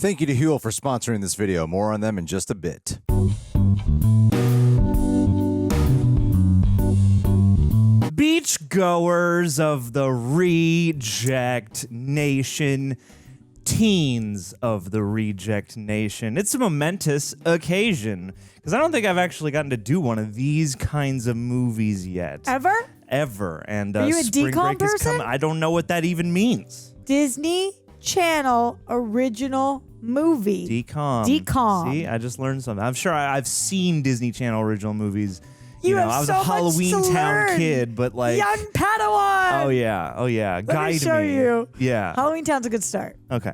Thank you to HUEL for sponsoring this video. More on them in just a bit. Beachgoers of the Reject Nation, teens of the Reject Nation. It's a momentous occasion because I don't think I've actually gotten to do one of these kinds of movies yet. Ever. And Are you a spring DCOM break is person? coming. I don't know what that even means. Disney Channel original movie. DCOM. See, I just learned something. I'm sure I've seen Disney Channel original movies. You know, have I was so a much Halloween to Town learn. kid, but like, Young Padawan. oh yeah, Let guide me show you. Yeah. Halloween Town's a good start. Okay.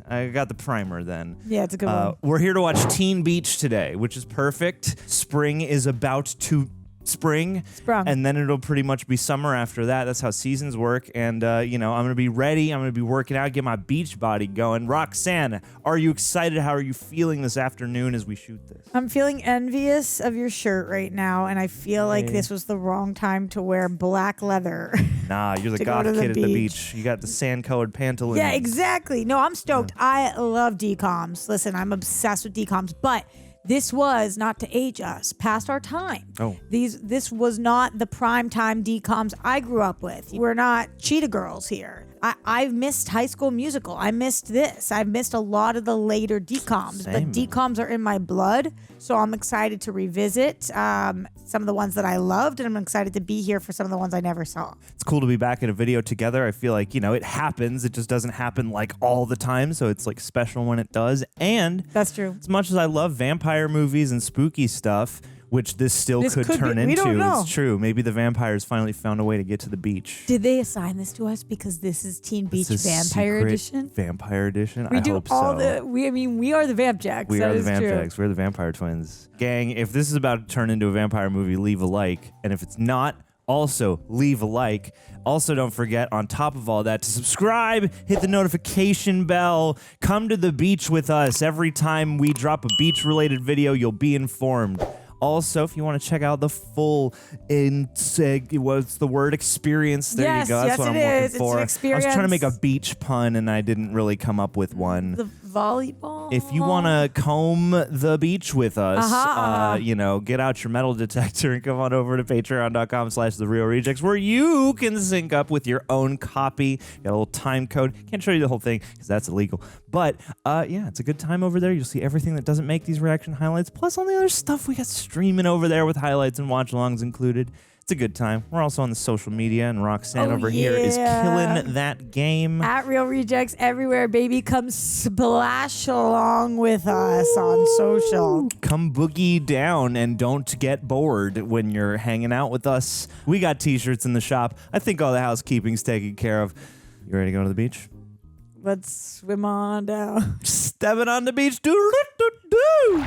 I got the primer then. Yeah, it's a good one. We're here to watch Teen Beach today, which is perfect. Spring is about to sprung. And then it'll pretty much be summer after that. That's how seasons work. And, you know, I'm going to be ready. I'm going to be working out, get my beach body going. Roxanne, are you excited? How are you feeling this afternoon as we shoot this? I'm feeling envious of your shirt right now, and I feel like this was the wrong time to wear black leather. Nah, you're the to goth go to kid the at the beach. beach. You got the sand-colored pantaloons. Yeah, exactly. No, I'm stoked. I love DCOMs. Listen, I'm obsessed with DCOMs, but this was, not to age us, past our time. Oh. This was not the prime time DCOMs I grew up with. We're not cheetah girls here. I've missed High School Musical. I missed this. I've missed a lot of the later DCOMs. Same. But DCOMs are in my blood, so I'm excited to revisit some of the ones that I loved, and I'm excited to be here for some of the ones I never saw. It's cool to be back in a video together. I feel like, you know, it happens. It just doesn't happen like all the time, so it's like special when it does. And that's true. As much as I love vampire movies and spooky stuff, which this still could turn be. into, We don't know. it's true. Maybe the vampires finally found a way to get to the beach. Did they assign this to us because this is Teen Beach This is Vampire secret Edition? Vampire Edition? We I do hope all so. we are the Vamp Jacks. We That are the is Vamp true. Jacks. We're the Vampire Twins. Gang, if this is about to turn into a vampire movie, leave a like. And if it's not, also leave a like. Also, don't forget, on top of all that, to subscribe, hit the notification bell, come to the beach with us. Every time we drop a beach-related video, you'll be informed. Also, if you want to check out the full what's the word? Experience. There you go. That's what I'm looking for. It's an experience. I was trying to make a beach pun and I didn't really come up with one. The volleyball. If you want to comb the beach with us, you know, get out your metal detector and come on over to patreon.com/therealrejects where you can sync up with your own copy. Got a little time code. Can't show you the whole thing because that's illegal. But yeah, it's a good time over there. You'll see everything that doesn't make these reaction highlights, plus all the other stuff we got streaming over there with highlights and watch-alongs included. It's a good time. We're also on the social media, and Roxanne over here is killing that game. At Real Rejects everywhere, baby. Come splash along with us on social. Come boogie down and don't get bored when you're hanging out with us. We got t-shirts in the shop. I think all the housekeeping's taken care of. You ready to go to the beach? Let's swim on down. Stepping on the beach. Do-do-do-do.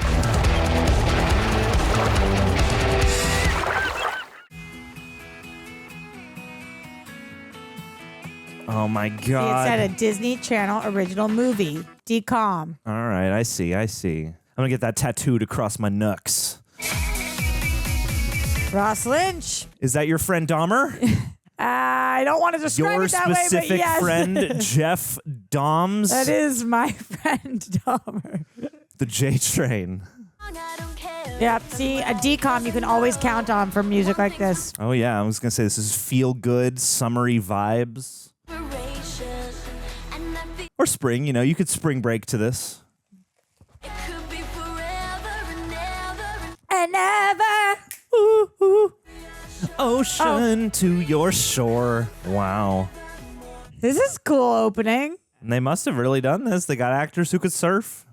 Oh my God. It said a Disney Channel original movie. DCOM. All right, I see. I'm gonna get that tattooed across my knucks. Ross Lynch. Is that your friend Dahmer? I don't want to describe Your it that way, but specific yes. friend Jeff Doms? That is my friend Dahmer. The J Train. Yeah, see, a DCOM you can always count on for music like this. Oh yeah, I was gonna say this is feel good, summery vibes. Or spring, you know, you could spring break to this. And never. Ooh, ooh. Ocean to your shore. Wow. This is cool opening. And they must have really done this. They got actors who could surf.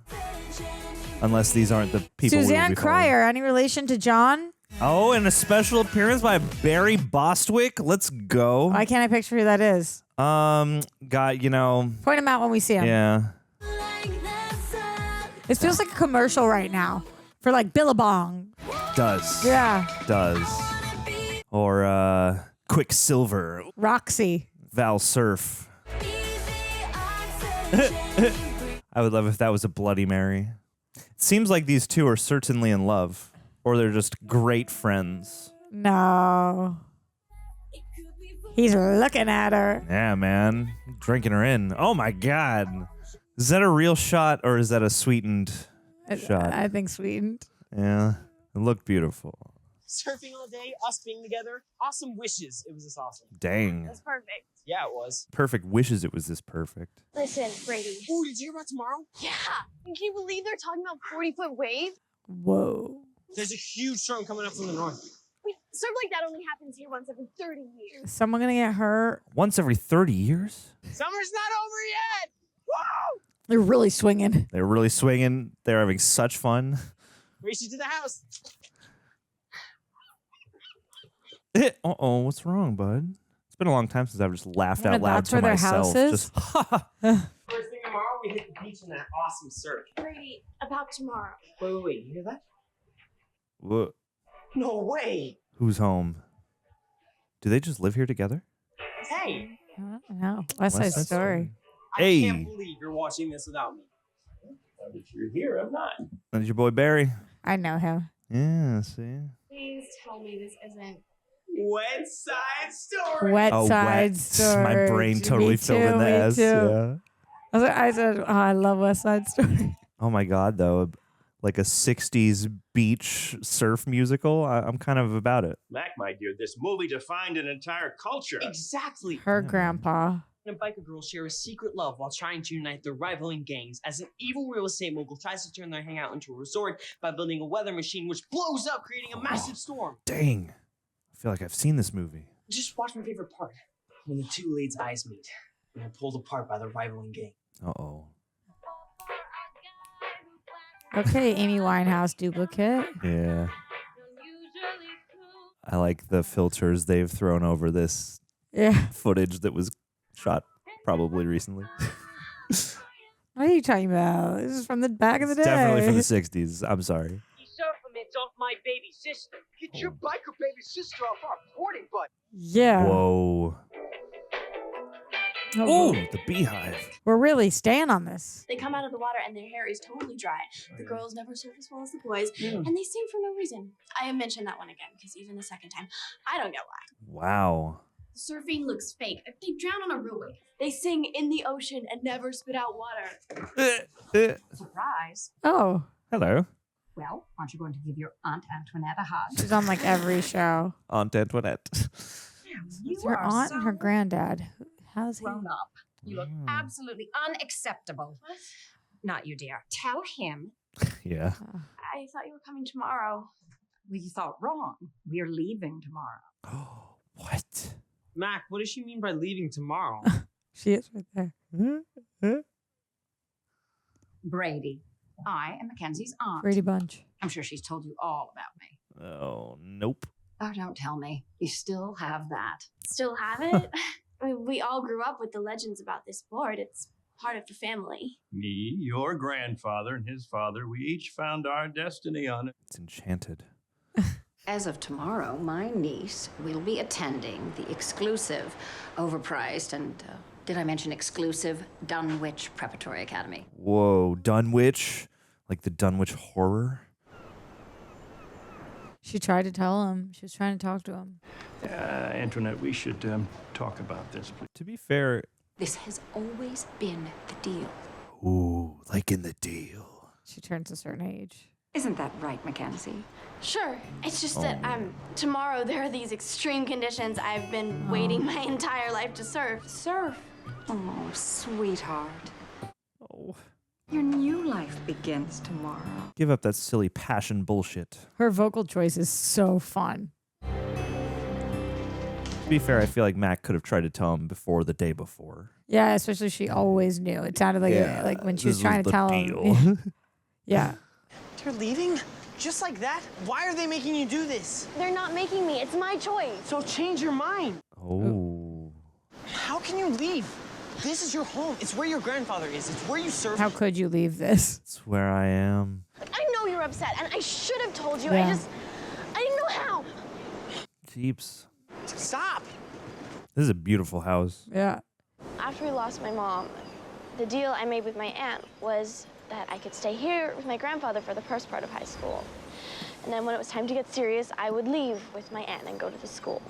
Unless these aren't the people we would Suzanne be following. Cryer, any relation to John? Oh, and a special appearance by Barry Bostwick. Let's go. Why can't I picture who that is? Got, you know. Point him out when we see him. Yeah. It feels like a commercial right now for like Billabong. Does. Yeah. Does. Or, Quicksilver. Roxy. Val Surf. I would love if that was a Bloody Mary. It seems like these two are certainly in love. Or they're just great friends. No. He's looking at her. Yeah, man. Drinking her in. Oh my God. Is that a real shot or is that a sweetened shot? I think sweetened. Yeah, it looked beautiful. Surfing all day, us being together, awesome wishes. It was just awesome. Dang. That's perfect. Yeah, it was. Perfect wishes it was this perfect. Listen, Brady. Oh, did you hear about tomorrow? Yeah. Can you believe they're talking about 40-foot wave? Whoa. There's a huge storm coming up from the north. Wait, surf like that only happens here once every 30 years. Is someone gonna get hurt? Once every 30 years? Summer's not over yet! Whoa! They're really swinging. They're really swinging. They're having such fun. Race you to the house. Uh-oh, what's wrong, bud? It's been a long time since I've just laughed out loud That's to where their myself. house is? Just, First thing tomorrow, we hit the beach in that awesome surf. Brady, about tomorrow. Wait, you hear that? Whoa. No way! Who's home? Do they just live here together? Hey! No. West Side Story. Hey. I can't believe you're watching this without me. If you're here, I'm not. That's your boy Barry. I know him. Yeah, see? Please tell me this isn't. Wet Side Story! Wet Oh, Side wet. Story. My brain Me totally filled in the me S. too. Yeah. I said, oh, I love West Side Story. Oh my God, though. Like a 60s beach surf musical. I'm kind of about it. Mack, my dear, this movie defined an entire culture. Exactly. Her grandpa. And biker girls share a secret love while trying to unite their rivaling gangs as an evil real estate mogul tries to turn their hangout into a resort by building a weather machine which blows up, creating a massive storm. Dang. I feel like I've seen this movie. Just watch my favorite part. When the two leads' eyes meet and are pulled apart by the rivaling gang. Uh-oh. Okay, Amy Winehouse duplicate. Yeah. I like the filters they've thrown over this Yeah. footage that was shot probably recently. What are you talking about? This is from the back of the day. Definitely from the 60s. I'm sorry. Surfmit's off my baby sister. Get your biker baby sister off our boarding butt. Yeah. Whoa. Oh, the beehive. We're really staying on this. They come out of the water and their hair is totally dry. The girls never surf as well as the boys, and they sing for no reason. I have mentioned that one again, because even the second time, I don't know why. Wow. Surfing looks fake. They drown on a real wave. They sing in the ocean and never spit out water. Surprise. Oh, Hello. Well, aren't you going to give your Aunt Antoinette a hug? she's on like every show. Aunt Antoinette. It's her aunt and her granddad. How's he? Grown up. You look absolutely unacceptable. What? Not you, dear. Tell him. Yeah. I thought you were coming tomorrow. Well, you thought wrong. We're leaving tomorrow. What? Mac, what does she mean by leaving tomorrow? She is right there. Brady, I am Mackenzie's aunt. Brady Bunch. I'm sure she's told you all about me. Oh, nope. Oh, don't tell me. You still have that. Still have it? I mean, we all grew up with the legends about this board. It's part of the family. Me, your grandfather, and his father, we each found our destiny on it. It's enchanted. As of tomorrow, my niece will be attending the exclusive, overpriced, and did I mention exclusive Dunwich Preparatory Academy? Whoa, Dunwich? Like the Dunwich horror? She tried to tell him. She was trying to talk to him. Antoinette, we should talk about this, please. To be fair, This has always been the deal. ooh, like in the deal. She turns a certain age. Isn't that right, Mackenzie? Sure. It's just that tomorrow there are these extreme conditions. I've been waiting my entire life to surf. Surf. Oh, sweetheart. Oh. Your new life begins tomorrow. Give up that silly passion bullshit. Her vocal choice is so fun. To be fair, I feel like Mac could have tried to tell him before the day before. Yeah, especially she always knew. It sounded like when she was this trying to the tell deal. him. Yeah. They're leaving? Just like that? Why are they making you do this? They're not making me. It's my choice. So change your mind. Oh. How can you leave? This is your home. It's where your grandfather is. It's where you surf. How could you leave this? That's where I am. I know you're upset, and I should have told you. Yeah. I didn't know how. Jeeps. Stop! This is a beautiful house. Yeah. After we lost my mom, the deal I made with my aunt was that I could stay here with my grandfather for the first part of high school. And then when it was time to get serious, I would leave with my aunt and go to the school,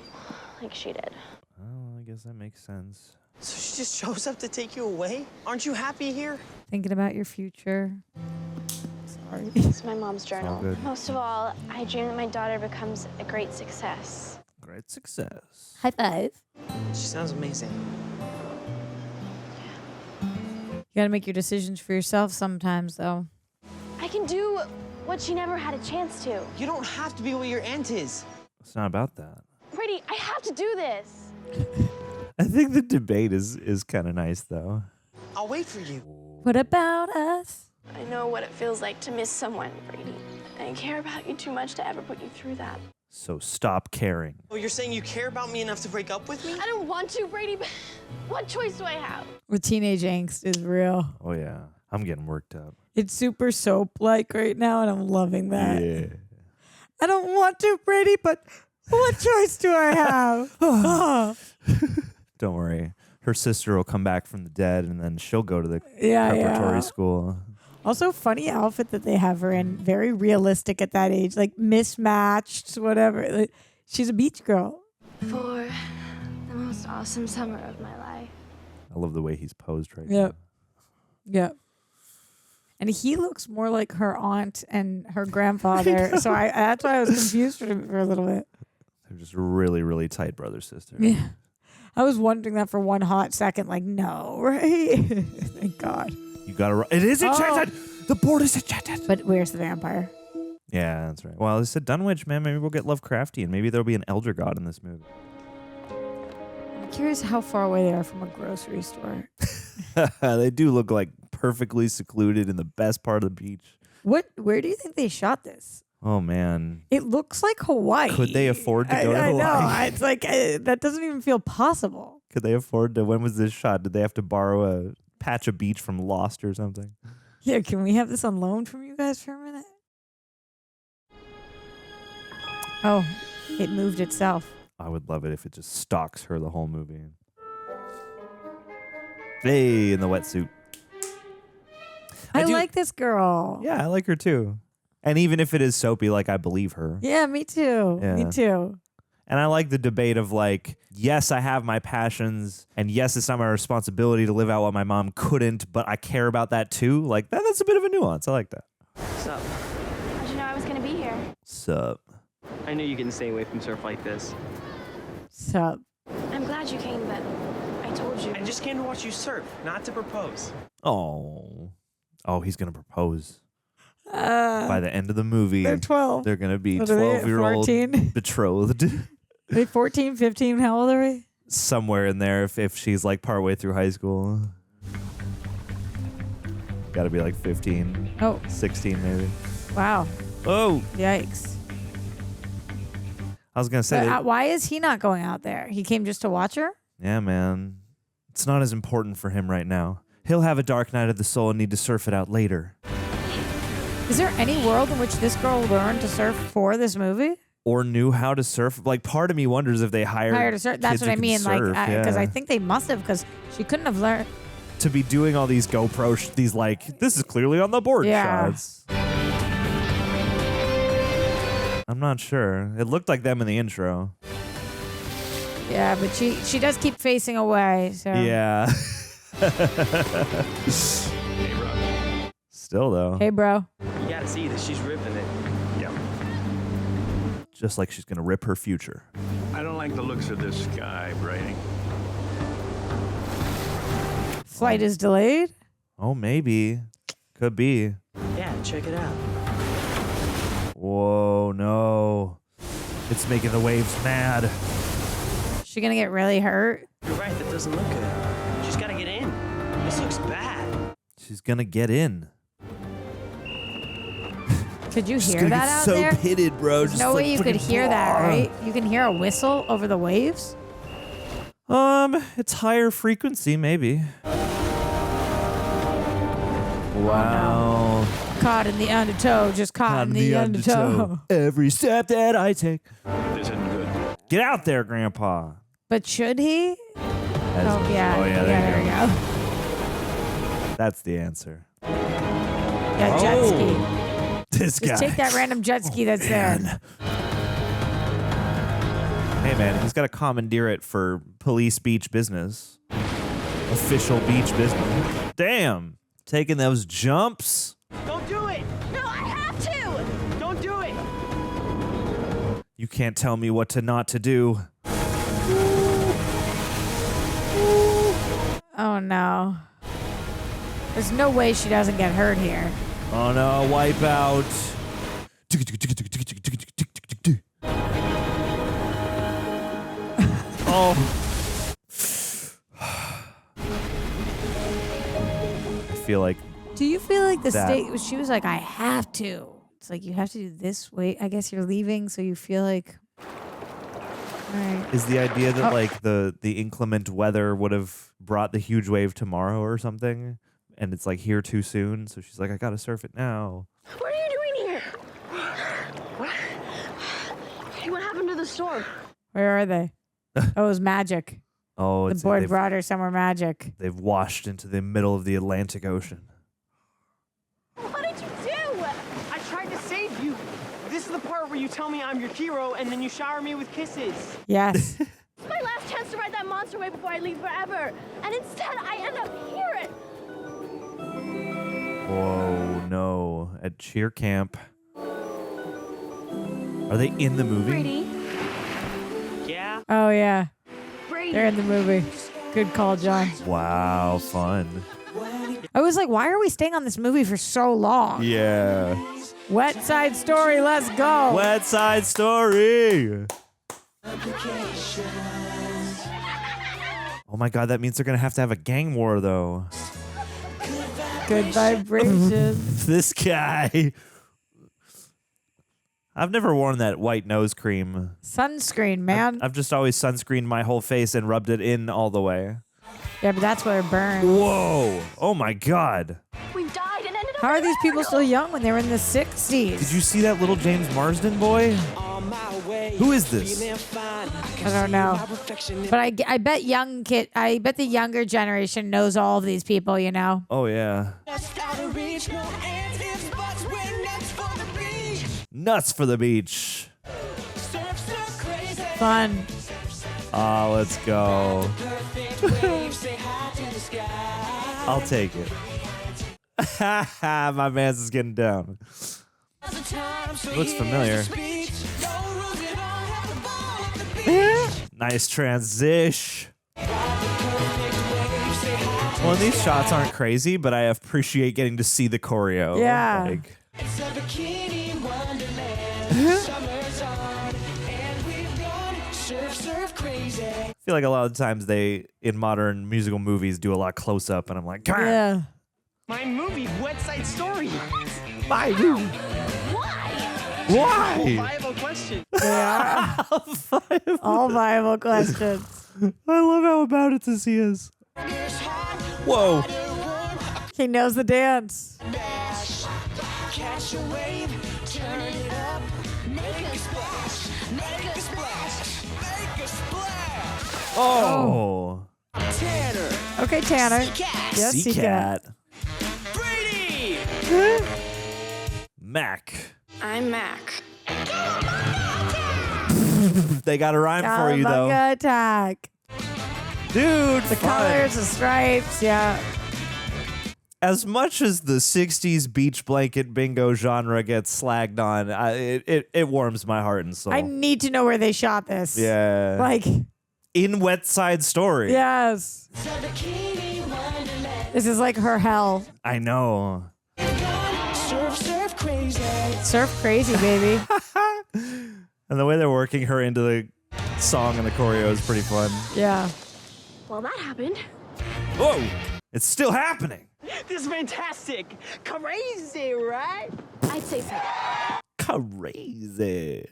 like she did. Well, I guess that makes sense. So she just shows up to take you away? Aren't you happy here? Thinking about your future. Sorry. It's my mom's journal. good. Most of all, I dream that my daughter becomes a great success. Great success. High five. She sounds amazing. You gotta make your decisions for yourself sometimes, though. I can do what she never had a chance to. You don't have to be what your aunt is. It's not about that. Brady, I have to do this. I think the debate is kind of nice, though. I'll wait for you. What about us? I know what it feels like to miss someone, Brady. I care about you too much to ever put you through that. So stop caring. Oh, you're saying you care about me enough to break up with me? I don't want to, Brady, but what choice do I have? The teenage angst is real. Oh, yeah. I'm getting worked up. It's super soap-like right now, and I'm loving that. Yeah. I don't want to, Brady, but what choice do I have? Don't worry. Her sister will come back from the dead, and then she'll go to the Yeah, preparatory yeah. school. Also, funny outfit that they have her in. Very realistic at that age. Like, mismatched, whatever. Like, she's a beach girl. For the most awesome summer of my life. I love the way he's posed right Yep. Yep. And he looks more like her aunt and her grandfather. So that's why I was confused for a little bit. now. They're just really, really tight brother-sister. Yeah. I was wondering that for one hot second. Like, no, right? Thank God. You gotta. It is enchanted. The board is enchanted. But where's the vampire? Yeah, that's right. Well, it's a Dunwich, man. Maybe we'll get Lovecraftian. Maybe there'll be an elder god in this movie. I'm curious how far away they are from a grocery store. They do look like perfectly secluded in the best part of the beach. Where do you think they shot this? Oh man, It looks like Hawaii. could they afford to go to I Hawaii? know. It's like that doesn't even feel possible. Could they afford to? When was this shot? Did they have to borrow a patch of beach from Lost or something? Yeah, can we have this on loan from you guys for a minute? Oh, it moved itself. I would love it if it just stalks her the whole movie. Hey, in the wetsuit. I do- like this girl. Yeah, I like her too. And even if it is soapy, like I believe her. Yeah, me too. Yeah. Me too. And I like the debate of like, yes, I have my passions, and yes, it's not my responsibility to live out what my mom couldn't, but I care about that too. Like that's a bit of a nuance. I like that. Sup? How'd you know I was gonna be here? Sup? I knew you couldn't stay away from surf like this. Sup? I'm glad you came, but I told you. I just came to watch you surf, not to propose. Oh, he's gonna propose. Uh, By the end of the movie, they're 12. they're gonna be What are they, 12-year-old 14? betrothed. Are they 14, 15? How old are we? Somewhere in there, if she's like partway through high school. Got to be like 15, Oh, 16 maybe. wow. Oh, Yikes. I was gonna say, But, why is he not going out there? He came just to watch her? yeah, man, it's not as important for him right now. He'll have a dark night of the soul and need to surf it out later. Is there any world in which this girl learned to surf for this movie? Or knew how to surf. Like, part of me wonders if they hired To surf. That's kids what who I can mean. Like, surf, because yeah. I think they must have, because she couldn't have learned. To be doing all these GoPro, these like, this is clearly on the board Yeah. shots. I'm not sure. It looked like them in the intro. Yeah, but she does keep facing away. So Yeah. Hey, Roxy. Still though. Hey, bro. You gotta see this. She's ripping it. Yeah. Just like she's gonna rip her future. I don't like the looks of this sky, Brady. Flight is delayed. Oh, maybe. Could be. Yeah, check it out. Whoa, no. It's making the waves mad. Is she gonna get really hurt? You're right. That doesn't look good. She's gotta get in. This looks bad. She's gonna get in. Could you She's hear gonna that get out so there? pitted, bro. There's Just no like way you could freaking hear that, blah. right? You can hear a whistle over the waves. It's higher frequency, maybe. Wow. Caught in the undertow, just caught in the undertow. Every step that I take. This isn't good. Get out there, Grandpa. But should he? Oh yeah. Oh, yeah, there you we go. go. That's the answer. Yeah, jet ski. This guy. Just take that random jet ski that's there. Hey, man, he's got to commandeer it for police beach business. Official beach business. Damn. Taking those jumps. Don't do it! No, I have to! Don't do it! You can't tell me what to not to do. Oh no. There's no way she doesn't get hurt here. Oh no, wipe out. Oh. I feel like Do you feel like the That- state? She was like, I have to. It's like you have to do this way. I guess you're leaving, so you feel like. All right. is the idea that like the inclement weather would have brought the huge wave tomorrow or something, and it's like here too soon. So she's like, I gotta surf it now. What are you doing here? What? Hey, what happened to the storm? Where are they? Oh, it was magic. Oh, The it's boy they've, brought her somewhere magic. they've washed into the middle of the Atlantic Ocean. What did you do? I tried to save you. This is the part where you tell me I'm your hero and then you shower me with kisses. Yes. It's my last chance to ride that monster wave before I leave forever. And instead, I end up here. Whoa, no! At cheer camp. Are they in the movie? Brady. Yeah? Oh yeah. Brady. They're in the movie. Good call, John. Wow, fun. I was like, why are we staying on this movie for so long? Yeah. Wet Side Story, let's go. West Side Story. Oh my God, that means they're gonna have to have a gang war though. Good vibrations. This guy. I've never worn that white nose cream. Sunscreen, man. I've just always sunscreened my whole face and rubbed it in all the way. Yeah, but that's where it burns. Whoa! Oh my God! We died and ended up. How are in these people Africa. still young when they were in the 60s? Did you see that little James Marsden boy? Who is this? I don't know. But I bet I bet the younger generation knows all of these people, you know? Oh yeah. Nuts for the beach. Fun. Oh, let's go. I'll take it. My man's is getting down. Looks familiar. Nice transition. Well, these shots aren't crazy, but I appreciate getting to see the choreo. Yeah. Like, I feel like a lot of times they, in modern musical movies, do a lot close up, and I'm like, "Grr." Yeah. My movie, Wet Side Story. My dude. Why? Viable question. All viable questions. I love how about it he is. Whoa. He knows the dance. Oh. Okay, Tanner. Yes, Sea cat. Brady! Mack. I'm Mack. They got a rhyme for you, though. Cowabunga attack. Dude, The fun. colors, the stripes, yeah. As much as the 60s beach blanket bingo genre gets slagged on, it warms my heart and soul. I need to know where they shot this. Yeah. Like, in Wet Side Story. yes. This is like her hell. I know. Surf crazy, baby. And the way they're working her into the song and the choreo is pretty fun. Yeah. Well, that happened. Whoa! It's still happening. This is fantastic. Crazy, right? I'd say so. Crazy.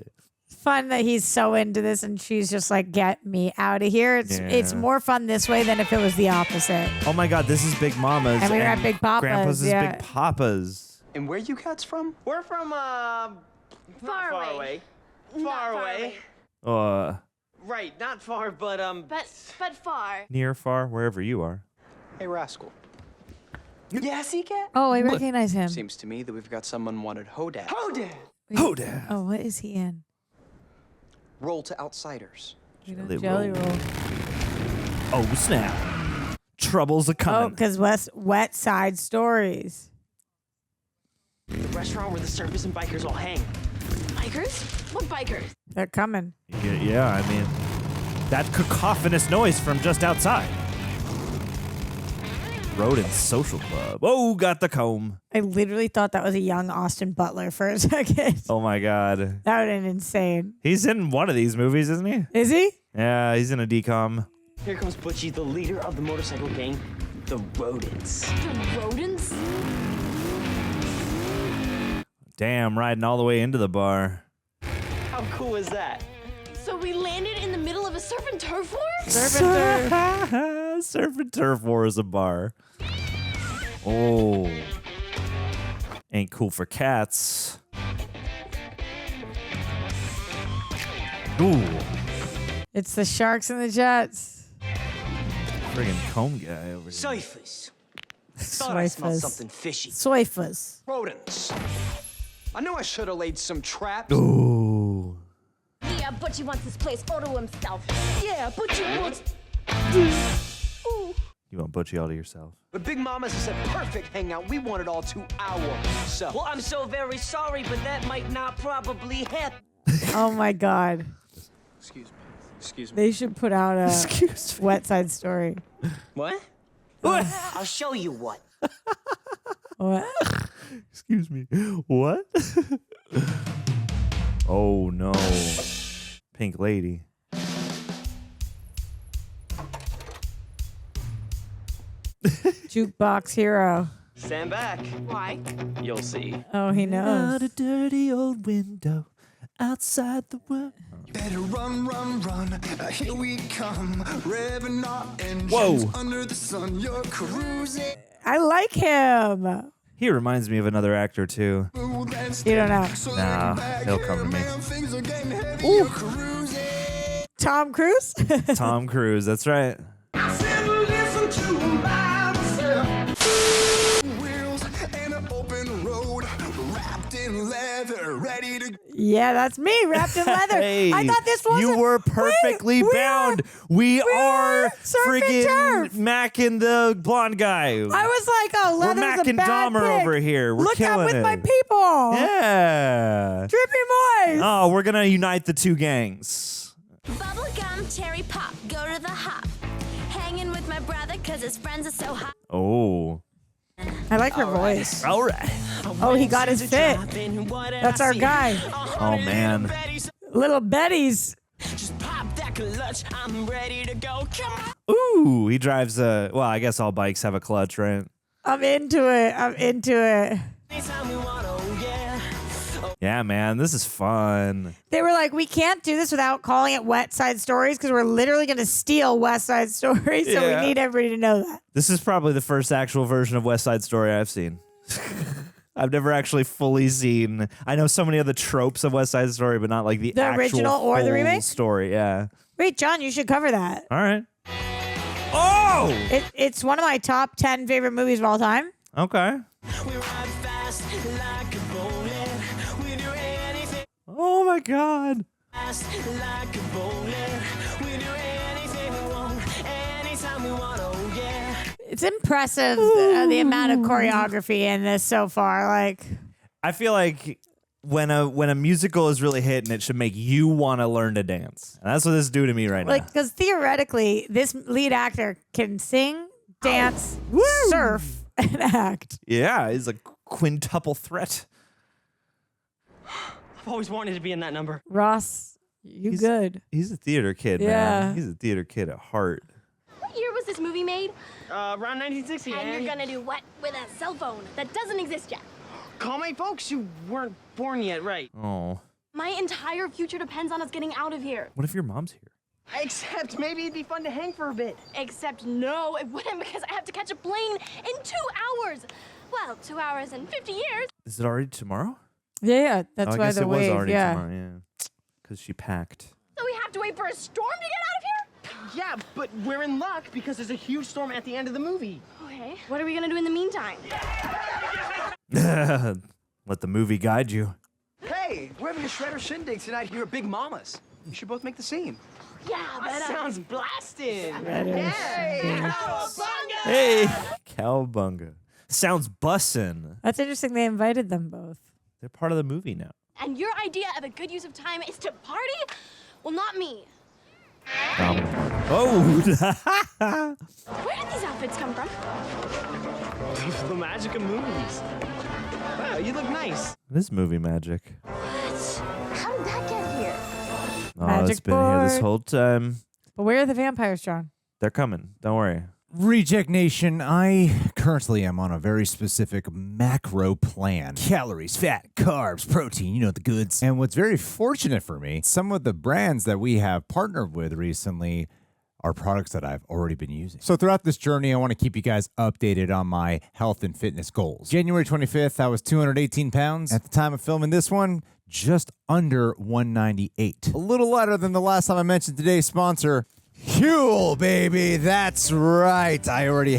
Fun that he's so into this and she's just like, get me out of here. It's Yeah. more fun this way than if it was the opposite. Oh my God, this is Big Mama's. And we were at Big Papa's, Grandpa's is yeah. Big Papa's. And where you cats from? We're from, not Far far away. away. Not Far away. Right, not far, but, But far. Near, far, wherever you are. Hey, Rascal. Yeah, Sea Cat? Oh, I recognize him. Seems to me that we've got someone wanted Hodag. Hodag! Hodag. Oh, what is he in? Roll to Outsiders. Jelly Jelly roll. roll. Oh, snap. Troubles a Oh, coming. because Wet Side Stories. The restaurant where the surfers and bikers all hang. Bikers? What bikers? They're coming. Yeah, I mean, that cacophonous noise from just outside. Rodent Social Club. Oh, got the comb. I literally thought that was a young Austin Butler for a second. Oh my God. That would have been insane. He's in one of these movies, isn't he? Is he? Yeah, he's in a DCOM. Here comes Butchie, the leader of the motorcycle gang, the Rodents. The rodents? Damn, riding all the way into the bar. How cool is that? So we landed in the middle of a surf and turf war? Surf and turf war is a bar. Oh. Ain't cool for cats. Ooh. It's the Sharks and the Jets. Friggin' comb guy over here. Ciphers. Thought I smelled Swifers. something fishy. Swifers. Rodents. I knew I should have laid some traps. Ooh. Yeah, Butchie wants this place all to himself. Yeah, Butchie wants... Ooh. You want Butchie all to yourself. But Big Mama's is a perfect hangout. We want it all to ourselves. Well, I'm so very sorry, but that might not probably happen. Oh my God. Excuse me. Excuse me. They should put out a Wet Side Story. What? I'll show you what. What? Excuse me. What? Oh no. Pink lady. Jukebox Hero. Stand back. Why? You'll see. Oh, he knows. Out a dirty old window outside the world. Better run, run, run. Here we come. Revving our engines. Whoa. Under the sun, you're cruising. I like him. He reminds me of another actor too. You don't know. Nah, he'll come to me. Things are getting heavy. Ooh. You're cruising. Tom Cruise? Tom Cruise, that's right. I said, listen to myself. Wheels and an open road. Wrapped in leather. Ready to. Yeah, that's me, wrapped in leather. Hey, I thought this was you were perfectly bound. We are surf and friggin' turf. Mack and the blonde guy. I was like, oh, We're leather's Mack a and bad Dahmer pick. over here. We're Look killing out with it. my people. Yeah. Drippy boys. Oh, we're gonna unite the two gangs. Bubblegum, cherry pop, go to the hop. Hanging with my brother cause his friends are so hot. Oh. I like her voice. All right. Oh, he got his fit. That's our guy. Oh man. Little Betty's. Just pop that clutch. I'm ready to go. Come on. Ooh, he drives a. Well, I guess all bikes have a clutch, right? I'm into it. I'm into it. Anytime we want, oh yeah. Yeah, man, this is fun. They were like, we can't do this without calling it Wet Side Stories because we're literally going to steal West Side Stories. So Yeah. we need everybody to know that. This is probably the first actual version of West Side Story I've seen. I've never actually fully seen. I know so many of the tropes of West Side Story, but not like the actual original or the full remake? story. Yeah. Wait, John, you should cover that. All right. Oh. It's one of my top 10 favorite movies of all time. Okay. We ride fast like a bullet. We do anything Oh my God. fast like a bullet. We do anything we want. Anytime we want, oh yeah. It's impressive the amount of choreography in this so far. Like, I feel like when a musical is really hitting, it should make you want to learn to dance. And that's what this is doing to me right now. because theoretically, this lead actor can sing, dance, surf, and act. Yeah, he's a quintuple threat. I've always wanted to be in that number. Ross, you good? He's a theater kid, Yeah. man. He's a theater kid at heart. What year was this movie made? Around 1960. And you're gonna do what with a cell phone that doesn't exist yet? Call my folks. You weren't born yet, right? Oh. My entire future depends on us getting out of here. What if your mom's here? Except maybe it'd be fun to hang for a bit. Except no, it wouldn't because I have to catch a plane in 2 hours. Well, 2 hours and 50 years. Is it already tomorrow? Yeah, that's Oh, I why guess the it was wave. already Yeah. tomorrow, yeah. Because she packed. So we have to wait for a storm to get out of here? Yeah, but we're in luck because there's a huge storm at the end of the movie. Okay, what are we gonna do in the meantime? Let the movie guide you. Hey, we're having a shredder shindig tonight here at Big Mama's. You should both make the scene. Yeah, That sounds blasting. Hey, cowbunga. Sounds bussin'. That's interesting. They invited them both. They're part of the movie now. And your idea of a good use of time is to party? Well, not me. Oh. Where did these outfits come from? The magic of movies. Wow, you look nice. This movie magic. What? How did that get here? Oh, Magic it's been here this board. whole time. But where are the vampires, John? They're coming. Don't worry. Reject Nation, I currently am on a very specific macro plan. Calories, fat, carbs, protein, you know the goods. And what's very fortunate for me, some of the brands that we have partnered with recently are products that I've already been using. So throughout this journey, I want to keep you guys updated on my health and fitness goals. January 25th, I was 218 pounds. At the time of filming this one, just under 198. A little lighter than the last time I mentioned today's sponsor, HUEL, baby. That's right. I already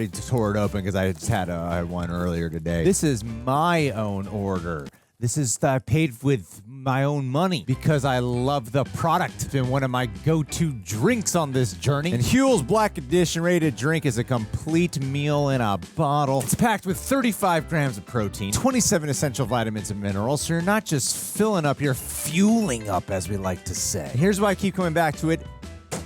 tore it open because I just had one earlier today. This is my own order. This is I paid with my own money because I love the product. It's been one of my go-to drinks on this journey. And HUEL's Black Edition rated drink is a complete meal in a bottle. It's packed with 35 grams of protein, 27 essential vitamins and minerals, so you're not just filling up, you're fueling up, as we like to say. And here's why I keep coming back to it.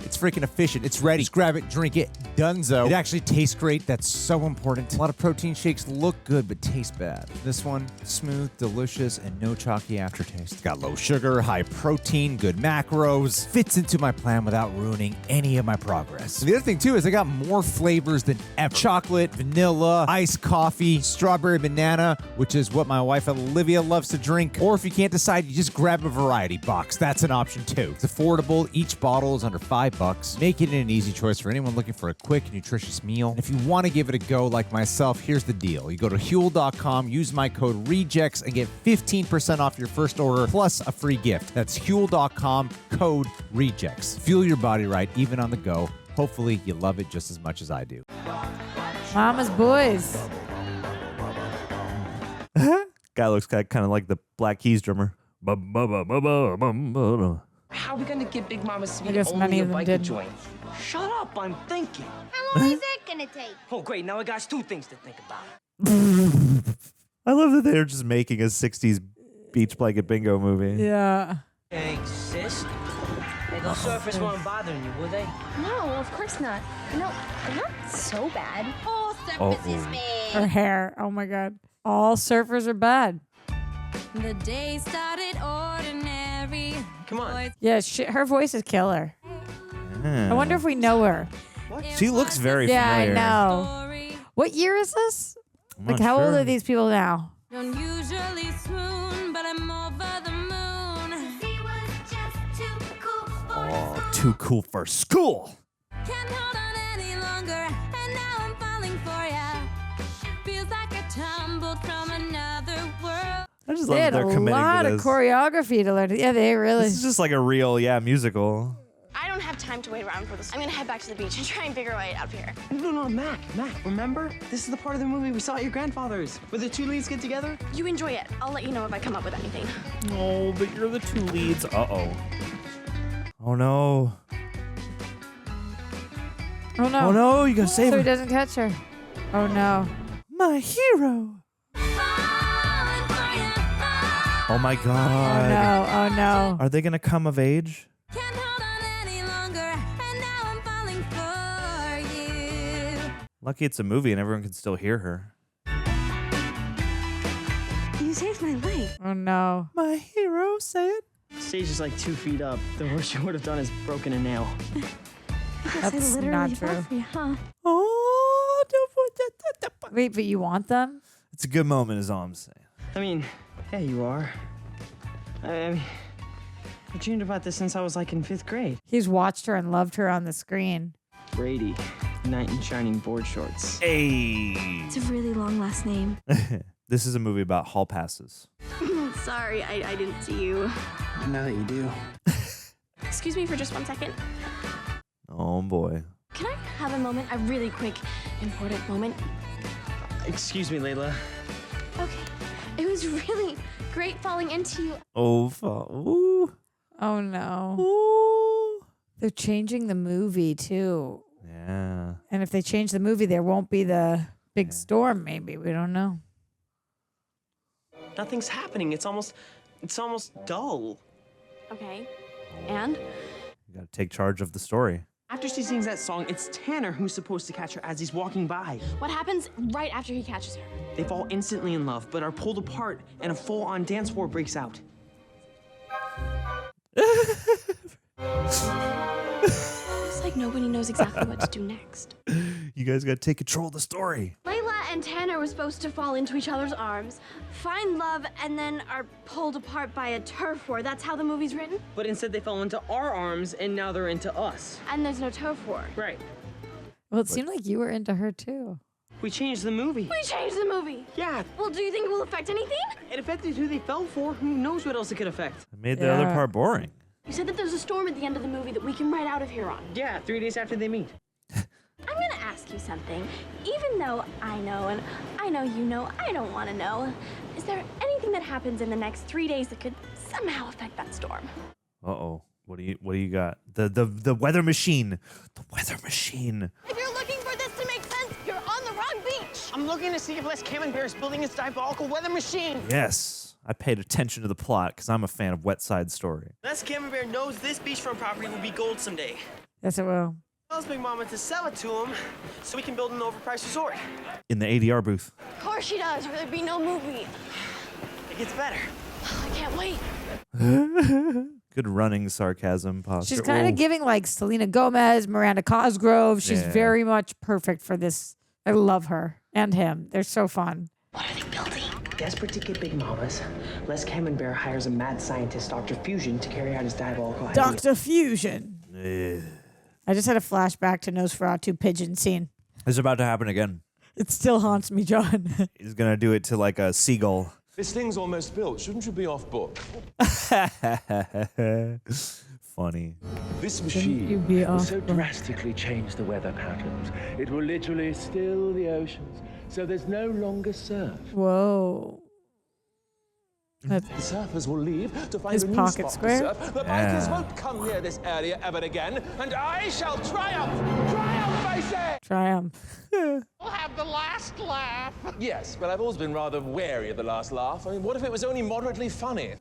It's freaking efficient. It's ready. Just grab it, drink it, donezo. It actually tastes great. That's so important. A lot of protein shakes look good, but taste bad. This one, smooth, delicious, and no chalky aftertaste. It's got low sugar, high protein, good macros. Fits into my plan without ruining any of my progress. And the other thing, too, is I got more flavors than ever. Chocolate, vanilla, iced coffee, strawberry banana, which is what my wife Olivia loves to drink. Or if you can't decide, you just grab a variety box. That's an option, too. It's affordable. Each bottle is under $5. Make it an easy choice for anyone looking for a quick, nutritious meal. And if you want to give it a go like myself, here's the deal. You go to HUEL.com, use my code REJECTS, and get 15% off your first order, plus a free gift. That's HUEL.com, code REJECTS. Fuel your body right, even on the go. Hopefully, you love it just as much as I do. Mama's boys. Guy looks kind of like the Black Keys drummer. How are we gonna get Big Mama Sweet I guess many only a of them biker did. joint? Shut up, I'm thinking. How long is it gonna take? Oh, great, now I got two things to think about. I love that they're just making a 60s beach blanket bingo movie. Yeah. Hey, sis. Hey, those surfers weren't bothering you, were they? No, of course not. No, they're not so bad. All surface is bad. Her hair. Oh my God. All surfers are bad. The day started ordinary. Come on. Yeah, her voice is killer. I wonder if we know her. She looks very Yeah, familiar. I know. What year is this? I'm Like, not how old sure. are these people now? Don't usually swoon, but I'm over the moon. He was just too cool for Oh, too cool for school. Can't hold on any longer, and now I'm falling for ya. Feels like I tumbled from another world. I just They love had that a they're committing lot to of this. choreography to learn. Yeah, they really. This is just like a real, musical. I don't have time to wait around for this. I'm gonna head back to the beach and try and figure a way out of here. No, Mack, remember? This is the part of the movie we saw at your grandfather's, where the two leads get together. You enjoy it. I'll let you know if I come up with anything. Oh, but you're the two leads. Uh-oh. Oh, no. Oh no. Oh, no, you gotta save So he her. doesn't catch her. Oh no. My hero. Oh, my Oh God. no. Oh no. Are they gonna come of age? Can't hold on any longer, and now I'm falling for you. Lucky it's a movie and everyone can still hear her. You saved my life. Oh no. My hero, say it. Stage is like 2 feet up. The worst you would have done is broken a nail. That's not true. You, huh? Oh, Wait, but you want them? it's a good moment, is all I'm saying. I mean, yeah, you are. I dreamed about this since I was like in 5th grade. He's watched her and loved her on the screen. Brady, knight in shining board shorts. Hey. It's a really long last name. This is a movie about hall passes. Sorry, I didn't see you. Now that you do. Excuse me for just 1 second. Oh, boy. Can I have a moment? A really quick, important moment? Excuse me, Layla. Okay. It was really great falling into you. Oh, ooh. Oh no. Ooh. They're changing the movie too. Yeah. And if they change the movie, there won't be the big storm. Maybe we don't know. Nothing's happening. It's almost dull. Okay. And? You got to take charge of the story. After she sings that song, it's Tanner who's supposed to catch her as he's walking by. What happens right after he catches her? They fall instantly in love, but are pulled apart, and a full-on dance war breaks out. Looks like nobody knows exactly what to do next. You guys got to take control of the story. Layla and Tanner were supposed to fall into each other's arms, find love, and then are pulled apart by a turf war. That's how the movie's written? But instead they fell into our arms, and now they're into us. And there's no turf war. Right. Well, it seemed like you were into her too. We changed the movie. We changed the movie. Yeah. Well, do you think it will affect anything? It affected who they fell for. Who knows what else it could affect? It made the other part boring. You said that there's a storm at the end of the movie that we can ride out of here on. Yeah, 3 days after they meet. I'm gonna ask you something. Even though I know and I know you know, I don't want to know. Is there anything that happens in the next 3 days that could somehow affect that storm? Uh-oh. What do you got? The weather machine. The weather machine. If you're looking for this to make sense, you're on the wrong beach. I'm looking to see if Les Camembert is building his diabolical weather machine. Yes. I paid attention to the plot because I'm a fan of Wet Side Story. Les Camembert knows this beachfront property will be gold someday. Yes, it will. Tells Big Mama to sell it to him so we can build an overpriced resort. In the ADR booth. Of course she does, or there'd be no movie. It gets better. I can't wait. Good running sarcasm posture. She's kind of giving like Selena Gomez, Miranda Cosgrove. She's very much perfect for this. I love her and him. They're so fun. What are they building? Desperate to get Big Mamas, Les Camembert hires a mad scientist, Dr. Fusion, to carry out his diabolical idea. Dr. Fusion. I just had a flashback to Nosferatu pigeon scene. It's about to happen again. It still haunts me, John. He's going to do it to like a seagull. This thing's almost built. Shouldn't you be off book? Funny. This machine will so drastically change the weather patterns. It will literally still the oceans, so there's no longer surf. Whoa. The surfers will leave to find His a new pocket spot square? to surf. The bikers won't come near this area ever again, and I shall triumph! Triumph, I say! Triumph. We'll have the last laugh. Yes, but I've always been rather wary of the last laugh. I mean, what if it was only moderately funny?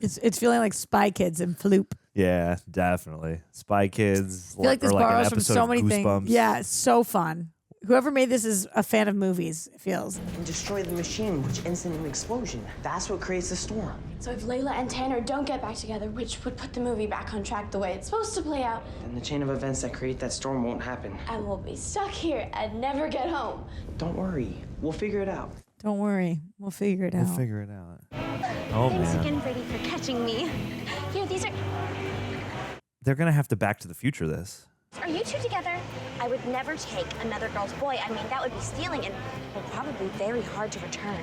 It's feeling like Spy Kids and Floop. Yeah, definitely. Spy Kids. I feel like this or like an borrows from episode so of many Goosebumps. things. Yeah, it's so fun. Whoever made this is a fan of movies, it feels. And destroy the machine, which ends in an explosion. That's what creates the storm. So if Layla and Tanner don't get back together, which would put the movie back on track the way it's supposed to play out, Then the chain of events that create that storm won't happen. and we'll be stuck here and never get home. Don't worry. We'll figure it out. Don't worry. We'll figure it out. We'll figure it out. Oh, Thanks man. again, Brady, for catching me. Here, these are... They're going to have to Back to the Future this. Are you two together? I would never take another girl's boy. I mean, that would be stealing and will probably be very hard to return.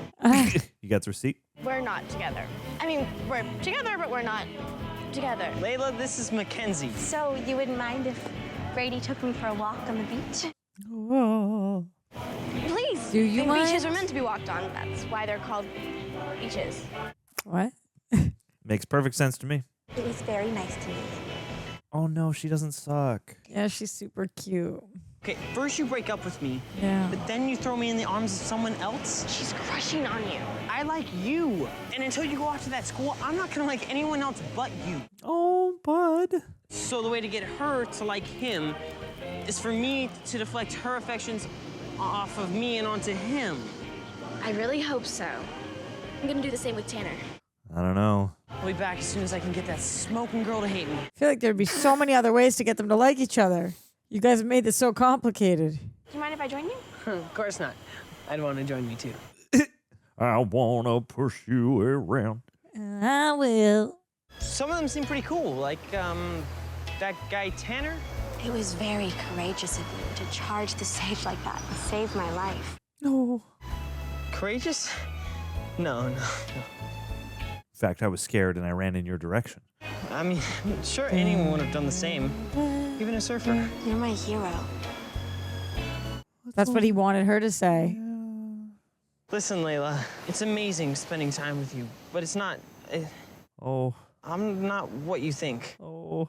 You got the receipt? We're not together. I mean, we're together, but we're not together. Layla, this is Mackenzie. So you wouldn't mind if Brady took me for a walk on the beach? Whoa. Please. Do you And mind? beaches are meant to be walked on. That's why they're called beaches. What? Makes perfect sense to me. It was very nice to meet you. Oh, no, she doesn't suck. Yeah, she's super cute. Okay, first you break up with me, Yeah. but then you throw me in the arms of someone else? She's crushing on you. I like you. And until you go off to that school, I'm not gonna like anyone else but you. Oh, bud. So the way to get her to like him is for me to deflect her affections off of me and onto him. I really hope so. I'm gonna do the same with Tanner. I don't know. I'll be back as soon as I can get that smoking girl to hate me. I feel like there'd be so many other ways to get them to like each other. You guys have made this so complicated. Do you mind if I join you? Of course not. I'd want to join me too. I want to push you around. I will. Some of them seem pretty cool, like that guy Tanner. It was very courageous of you to charge the stage like that and save my life. No. Courageous? No. In fact, I was scared and I ran in your direction. I mean, sure, anyone would have done the same. Even a surfer. You're my hero. That's what he wanted her to say. Listen, Layla, it's amazing spending time with you, but it's not. I'm not what you think. Oh.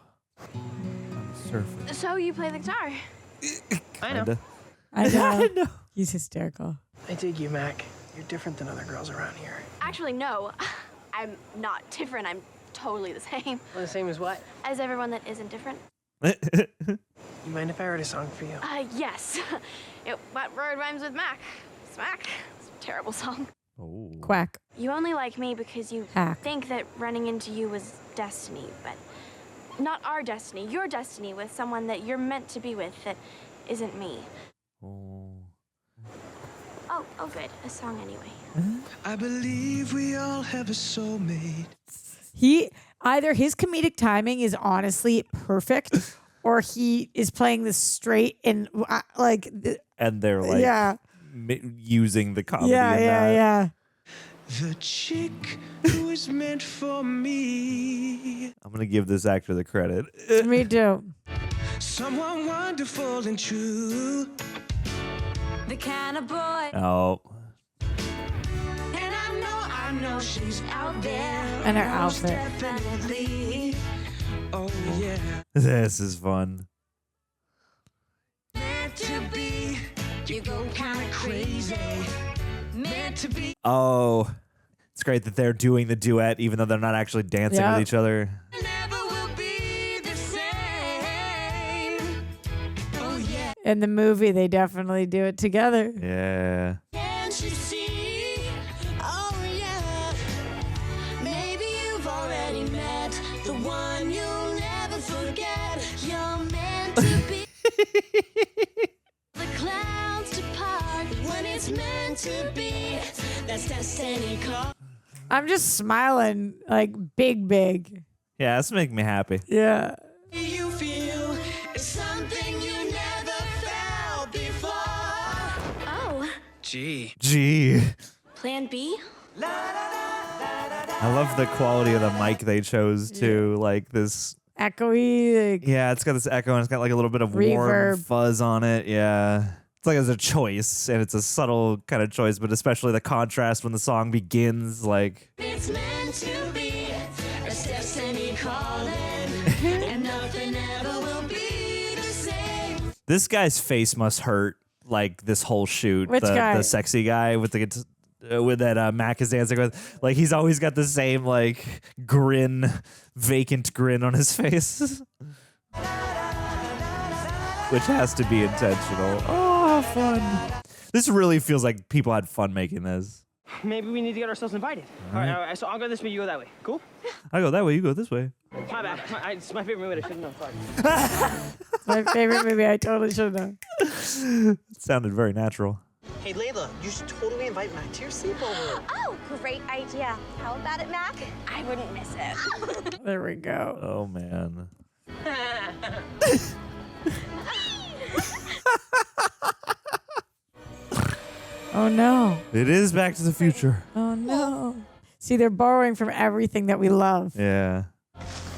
I'm surfing. So you play the guitar? I know. I know. He's hysterical. I dig you, Mac. You're different than other girls around here. Actually, no. I'm not different. I'm totally the same. Well, the same as what? As everyone that isn't different. You mind if I write a song for you? Yes. What word rhymes with Mack? Smack. It's a terrible song. Oh. Quack. You only like me because you Hack. think that running into you was destiny, but not our destiny. Your destiny with someone that you're meant to be with that isn't me. Oh, good. A song anyway. I believe we all have a soulmate. Either his comedic timing is honestly perfect, or he is playing this straight and And they're like using the comedy in that. Yeah. The chick who is meant for me. I'm going to give this actor the credit. Me too. Someone wonderful and true. The kind of boy. Oh. And I know she's out there. And her outfit. Definitely. Oh, yeah. This is fun. Meant to be. You go kind of crazy. Meant to be. Oh. It's great that they're doing the duet even though they're not actually dancing with each other. Never will be the same. Oh, yeah. In the movie, they definitely do it together. Yeah. Can't you see? Oh, yeah. Maybe you've already met the one you'll never forget. You're meant to be. The clouds depart when it's meant to be. That's destiny call. I'm just smiling like big. Yeah, that's making me happy. Yeah. You feel it's something you never felt before. Oh. Gee. Plan B? I love the quality of the mic they chose too. Like this. Echoey. Yeah, it's got this echo and it's got like a little bit of warm Reverb. fuzz on it. Yeah. It's like it's a choice and it's a subtle kind of choice, but especially the contrast when the song begins. Like. It's meant to be. It's destiny calling. And nothing ever will be the same. This guy's face must hurt like this whole shoot. Which guy? The sexy guy with the with that Mack is dancing with. Like he's always got the same like vacant grin on his face, which has to be intentional. Oh, fun! This really feels like people had fun making this. Maybe we need to get ourselves invited. All right, so I'll go this way, you go that way. Cool? I go that way, you go this way. My bad. It's my favorite movie. I should have known. Sorry. My favorite movie. I totally should have known. It sounded very natural. Hey, Layla, you should totally invite Mack to your sleepover. Oh, great idea. How about it, Mac? I wouldn't miss it. There we go. Oh man. Oh no. It is Back to the Future. Oh no. See, they're borrowing from everything that we love. Yeah.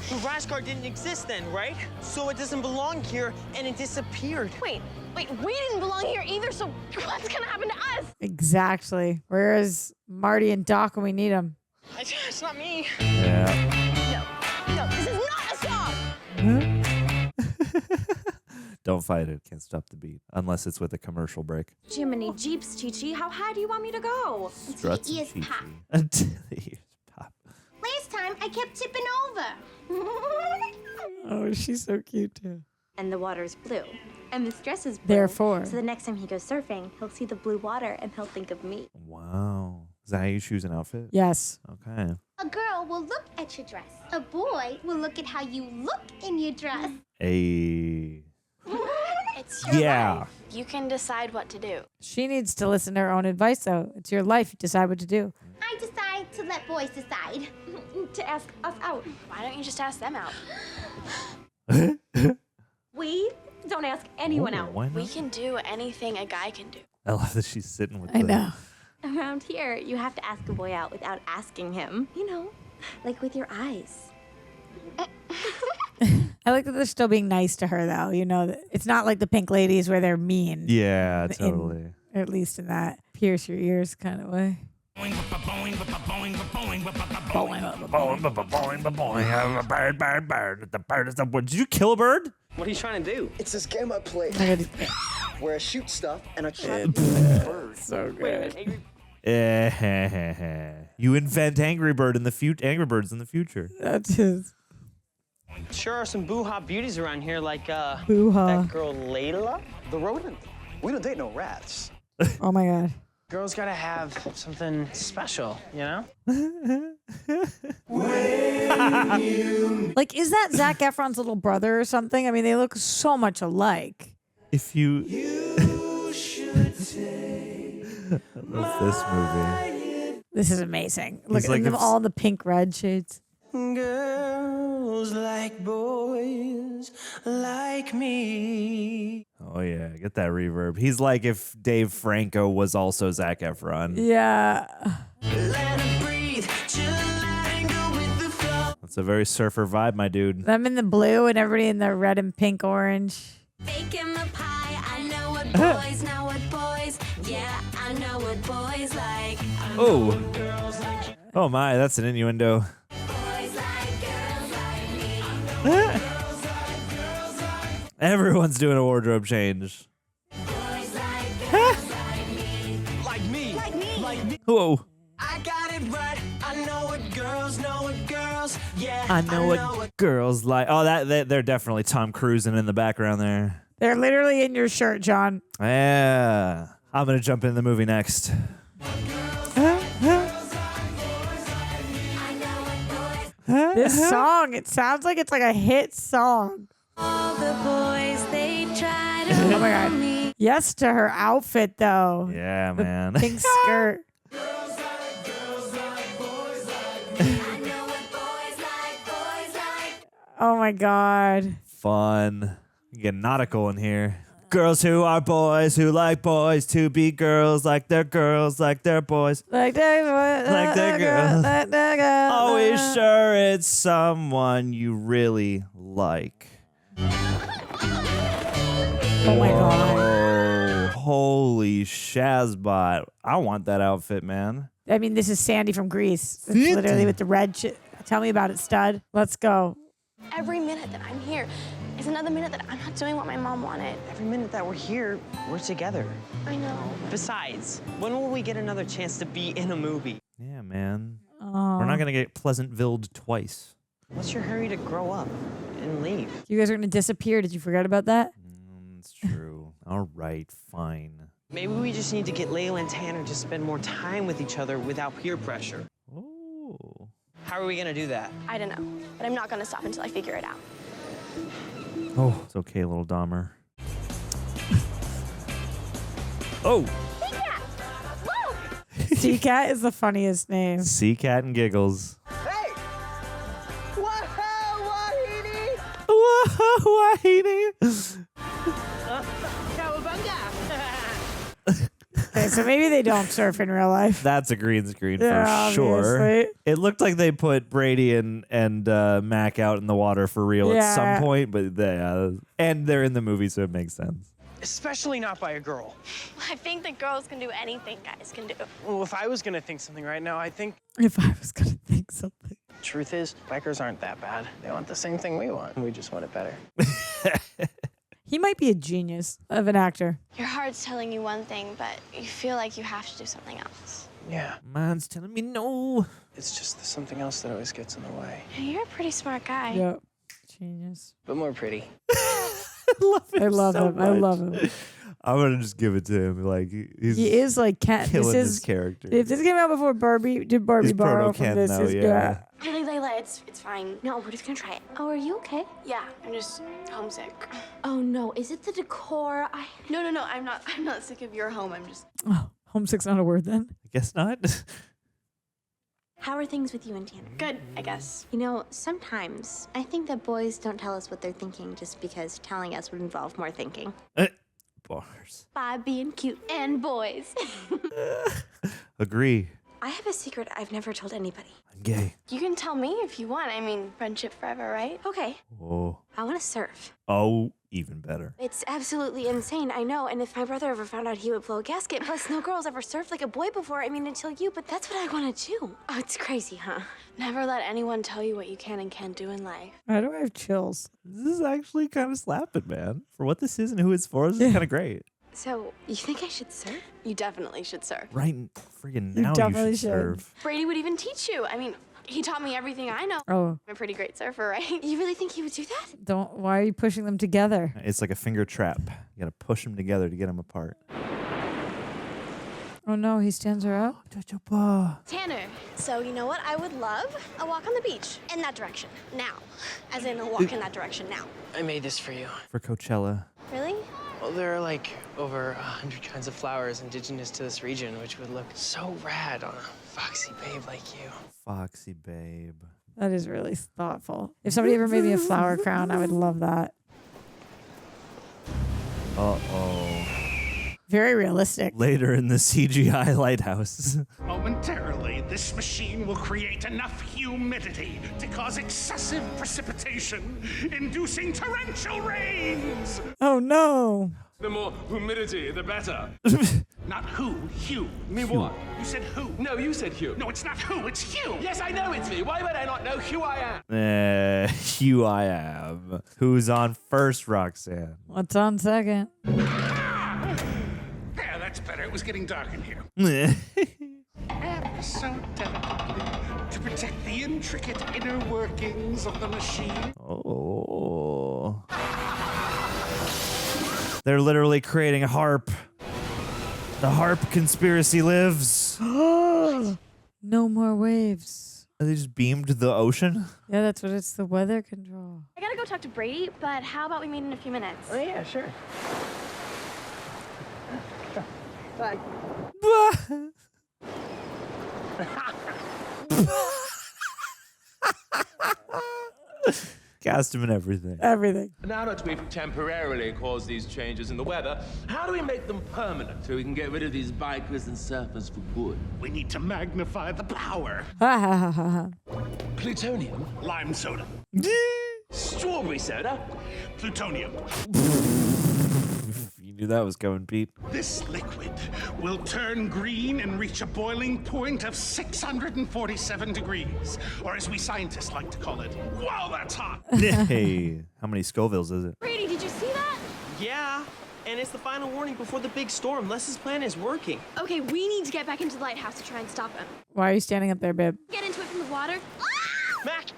The rash car didn't exist then, right? So it doesn't belong here, and it disappeared. Wait, we didn't belong here either, so what's gonna happen to us? Exactly. Where's Marty and Doc when we need them? It's not me. Yeah. No, this is not a song! Don't fight it. Can't stop the beat. Unless it's with a commercial break. Jiminy Jeeps, Chi-Chi. How high do you want me to go? Struts and ears Chi-Chi. pop. Until the ears pop. Last time, I kept tipping over. Oh, she's so cute too. And the water's blue. And this dress is blue. Therefore. So the next time he goes surfing, he'll see the blue water and he'll think of me. Wow. Is that how you choose an outfit? Yes. Okay. A girl will look at your dress. A boy will look at how you look in your dress. Hey. It's your Yeah. life. You can decide what to do. She needs to listen to her own advice, though. It's your life. You decide what to do. I decide to let boys decide. To ask us out. Why don't you just ask them out? We don't ask anyone out. Why We not? can do anything a guy can do. I love that she's sitting with I know. Around here, you have to ask a boy out without asking him. You know, like with your eyes. I like that they're still being nice to her, though. You know, it's not like the Pink Ladies where they're mean. Yeah, totally. At least in that. pierce your ears kind of way. Did you kill a bird? What are you trying to do? It's this game I play where I shoot stuff and I try to birds. So good. You invent Angry Birds in the future. That's his. Sure are some boo-ha beauties around here, like Boo-ha. that girl Layla. The rodent. We don't date no rats. Oh my god. Girls gotta have something special, you know? Like, is that Zac Efron's little brother or something? I mean, they look so much alike. If you What's this movie? This is amazing. Look like at them all in the pink red shades. Girls like boys like me. Oh yeah, get that reverb. He's like if Dave Franco was also Zac Efron. Yeah. Let it breathe, chill out and go with the flow. That's a very surfer vibe, my dude. Them in the blue and everybody in the red and pink orange. Baking the pie, I know what boys know what boys. Yeah, I know what boys like. Oh. Oh my, that's an innuendo. Boys like girls like me. Everyone's doing a wardrobe change. Boys like girls like me. Like me. Like me. Like me. Whoa. I got it right. I know what girls know what girls. Yeah. I know what girls like. Oh, they're definitely Tom Cruisin in the background there. They're literally in your shirt, John. Yeah. I'm gonna jump in the movie next. This song, it sounds like it's like a hit song. All the boys, they try to Oh my god. me. Yes to her outfit though. Yeah, man. Pink skirt. I know what boys like, boys like. Oh my god. Fun. You get nautical in here. Girls who are boys who like boys to be girls like their boys. Like Like girl. Like that girl. Always sure it's someone you really like. Oh my god. Oh, holy Shazbot. I want that outfit, man. I mean, this is Sandy from Greece. It's literally with the red shit. Tell me about it, stud. Let's go. Every minute that I'm here is another minute that I'm not doing what my mom wanted. Every minute that we're here, we're together. I know. Besides, when will we get another chance to be in a movie? Yeah, man. Oh. We're not going to get Pleasantville twice. What's your hurry to grow up and leave? You guys are going to disappear. Did you forget about that? That's true. All right, fine. Maybe we just need to get Layla and Tanner to spend more time with each other without peer pressure. Oh. How are we gonna do that? I don't know, but I'm not gonna stop until I figure it out. Oh, it's okay, little Dahmer. Oh. Sea Cat is the funniest name. Sea Cat and Giggles. Hey! Wahoo, Wahini! Wahini. Okay, so maybe they don't surf in real life. That's a green screen Yeah, for sure. obviously. It looked like they put Brady and Mack out in the water for real at some Yeah. point, but and they're in the movie, so it makes sense. Especially not by a girl. I think that girls can do anything guys can do. Well, if I was gonna think something right now, I think If I was going to think something. truth is, bikers aren't that bad. They want the same thing we want. We just want it better. He might be a genius of an actor. Your heart's telling you one thing, but you feel like you have to do something else. Yeah. Mine's telling me no. It's just the something else that always gets in the way. You're a pretty smart guy. Yep. Genius. But more pretty. I love so him. I much. love him. I'm gonna just give it to him. Like he's He is like Ken. killing This his is character. If this came out before Barbie, did Barbie He's borrow proto from Ken this? now, Is yeah. Really, Layla, it's fine. No, we're just gonna try it. Oh, are you okay? Yeah, I'm just homesick. Oh no, is it the decor? No, I'm not sick of your home. I'm just. Oh, homesick's not a word then. I guess not. How are things with you and Tanner? Good, I guess. You know, sometimes I think that boys don't tell us what they're thinking just because telling us would involve more thinking. Bars. By being cute and boys. Agree. I have a secret I've never told anybody. I'm gay. You can tell me if you want. I mean, friendship forever, right? Okay. Oh. I want to surf. Oh, even better. It's absolutely insane, I know. And if my brother ever found out, he would blow a gasket. Plus, no girl's ever surfed like a boy before. I mean, until you, but that's what I want to do. Oh, it's crazy, huh? Never let anyone tell you what you can and can't do in life. Why do I have chills? This is actually kind of slapping, man. For what this is and who it's for, this is kind of great. So, you think I should surf? You definitely should surf. Right friggin' You now you definitely should should. serve. Brady would even teach you. I mean, he taught me everything I know. Oh. I'm a pretty great surfer, right? You really think he would do that? Why are you pushing them together? It's like a finger trap. You gotta push them together to get them apart. Oh no, he stands her up. Tanner, so you know what I would love? A walk on the beach. In that direction. Now. As in a walk in that direction now. I made this for you. For Coachella. Really? Well, there are like over 100 kinds of flowers indigenous to this region, which would look so rad on a foxy babe like you. Foxy babe. That is really thoughtful. If somebody ever made me a flower crown, I would love that. Uh-oh. Very realistic. Later in the CGI lighthouse. Momentarily, this machine will create enough humidity to cause excessive precipitation, inducing torrential rains. Oh no. The more humidity, the better. Not who, Hugh. Me what? You said who. No, you said Hugh. No, it's not who, it's Hugh. Yes, I know it's me. Why would I not know who I am? Hugh I am. Who's on first, Roxanne? What's on second? There, that's better. It was getting dark in here. Eh. Ever so delicately to protect the intricate inner workings of the machine. Oh. They're literally creating a harp. The harp conspiracy lives. No more waves. They just beamed the ocean? Yeah, that's what it's the weather control. I gotta go talk to Brady, but how about we meet in a few minutes? Oh, yeah, sure. Bye. Cast him and everything. Everything. Now that we've temporarily caused these changes in the weather, how do we make them permanent so we can get rid of these bikers and surfers for good? We need to magnify the power. Plutonium? Lime soda. Strawberry soda? Plutonium. You knew that was coming, Pete. This liquid will turn green and reach a boiling point of 647 degrees, or as we scientists like to call it, wow, that's hot. Hey, how many Scovilles is it? Brady, did you see that? Yeah, and it's the final warning before the big storm. Les's plan is working. Okay, we need to get back into the lighthouse to try and stop him. Why are you standing up there, babe? Get into it from the water. Mack!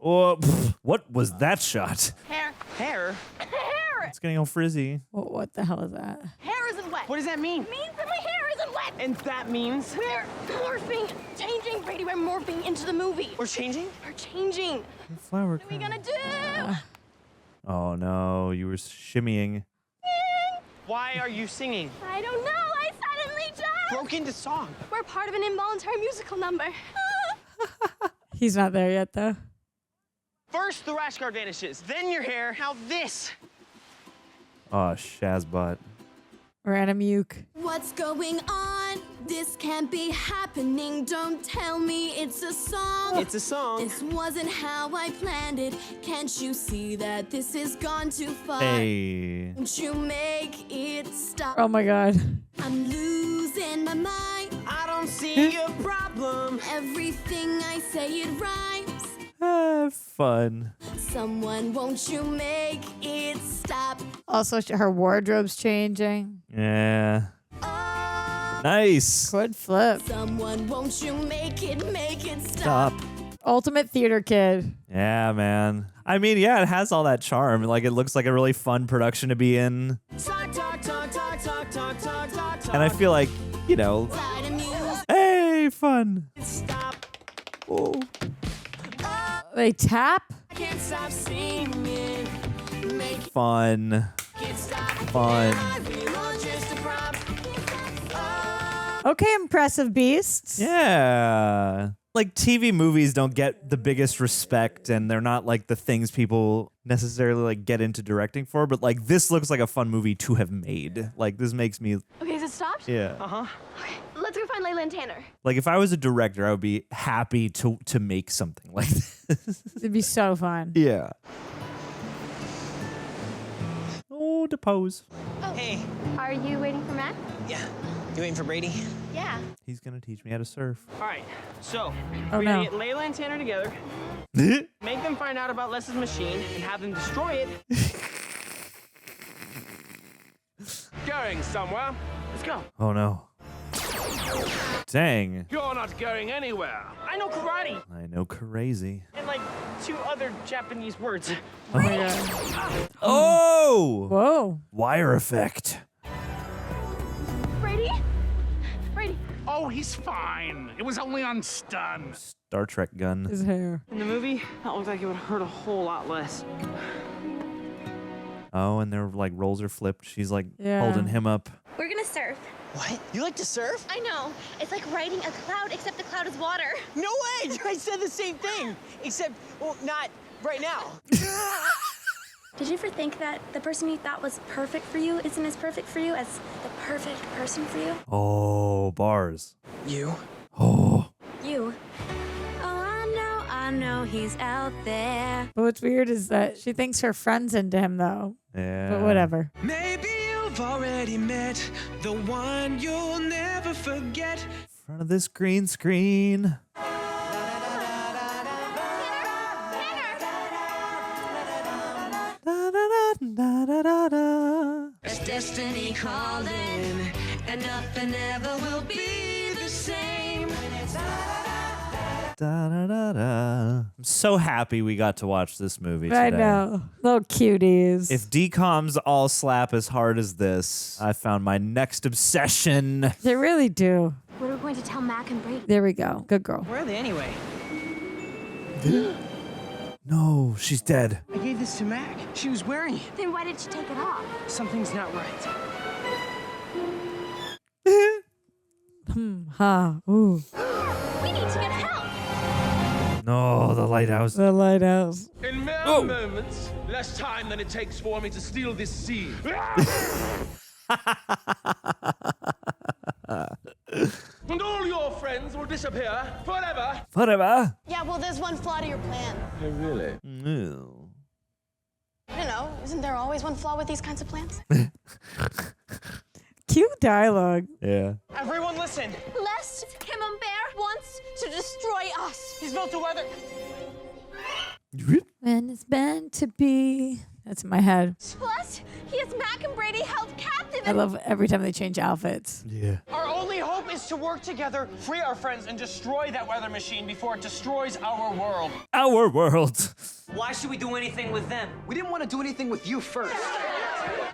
Oh, what was that shot? Hair. Hair? Hair! It's getting all frizzy. What the hell is that? Hair isn't wet. What does that mean? It means that my hair isn't wet. And that means? We're morphing, changing, Brady. We're morphing into the movie. We're changing? We're changing. Flower What are we gonna do? Oh no, you were shimmying. Why are you singing? I don't know. I suddenly just Broke into song. We're part of an involuntary musical number. He's not there yet, though. First, the rash guard vanishes, then your hair, now this. Oh, Shazbot. Random uke. What's going on? This can't be happening. Don't tell me it's a song. It's a song. This wasn't how I planned it. Can't you see that this has gone too far? Hey. Don't you make it stop? Oh my god. I'm losing my mind. I don't see a problem. Everything I say it rhymes. Fun. Someone, won't you make it stop? Also, her wardrobe's changing. Yeah. Nice. Good flip. Someone, won't you make it Stop. Ultimate theater kid. Yeah, man. I mean, yeah, it has all that charm. Like, it looks like a really fun production to be in. And I feel like, you know, hey, fun. Oh. They tap? I can't stop singing. Make Fun. Fun. Okay, impressive beasts. Yeah. Like, TV movies don't get the biggest respect, and they're not like the things people necessarily like get into directing for, but like this looks like a fun movie to have made. Like, this makes me Okay, is it stopped? Yeah. Uh-huh. Okay, let's go find find Leyland Tanner. Like if I was a director, I would be happy to make something like this. It'd be so fun. Yeah. Oh, to pose. Hey. Are you waiting for Mack? Yeah. You waiting for Brady? Yeah. He's gonna teach me how to surf. All right. So Oh, we're no. gonna get Layla and Tanner together, make them find out about Les's machine, and have them destroy it. Going somewhere? Let's go. Oh no. Dang. You're not going anywhere. I know karate I know crazy. and like 2 other Japanese words. Oh my god. Oh! Whoa. Wire effect. Brady? Brady. Oh, he's fine. It was only on stun. Star Trek gun. His hair. In the movie, that looked like it would hurt a whole lot less. Oh, and their like roles are flipped. She's like Yeah. holding him up. We're gonna surf. What? You like to surf? I know. It's like riding a cloud, except the cloud is water. No way! I said the same thing, except, well, not right now. Did you ever think that the person you thought was perfect for you isn't as perfect for you as the perfect person for you? Oh, bars. You? Oh. You. Oh, I know he's out there. But what's weird is that she thinks her friend's into him though. Yeah. But whatever. Maybe you've already met the one you'll never forget. In front of this green screen. It's destiny calling, and nothing ever will be the same. I'm so happy we got to watch this movie today. I know. Little cuties. If DCOMs all slap as hard as this, I found my next obsession. They really do. What are we going to tell Mack and Brady? There we go. Good girl. Where are they anyway? No, she's dead. I gave this to Mack. She was wearing it. Then why did she take it off? Something's not right. Ooh. We need to get help. No, the lighthouse. The lighthouse. In mere moments, less time than it takes for me to steal this scene. And all your friends will disappear forever. Whatever. Yeah, well, there's one flaw to your plan. Oh, really? No. I don't know. Isn't there always one flaw with these kinds of plans? Cute dialogue. Yeah. Everyone listen. Les Camembert wants to destroy us. He's built a weather. And it's meant to be. That's in my head. Plus, he has Mack and Brady held captive. I love every time they change outfits. Yeah. Our only hope is to work together, free our friends, and destroy that weather machine before it destroys our world. Our world. Why should we do anything with them? We didn't want to do anything with you first.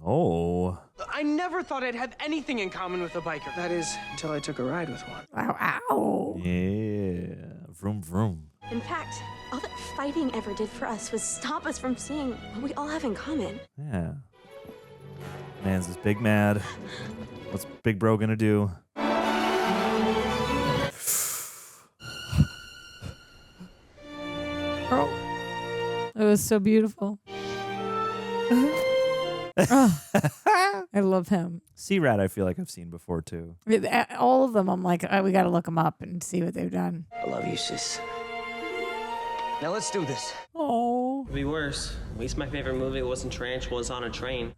Oh. I never thought I'd have anything in common with a biker. That is, until I took a ride with one. Ow, ow. Yeah. Vroom, vroom. In fact, all that fighting ever did for us was stop us from seeing what we all have in common. Yeah. Man's this big mad. What's Big Bro gonna do? Oh. It was so beautiful. Oh. I love him. Sea Rat, I feel like I've seen before too. All of them, I'm like, we got to look them up and see what they've done. I love you, sis. Now let's do this. Oh. It'd be worse. At least my favorite movie wasn't Tarantulas on a Train.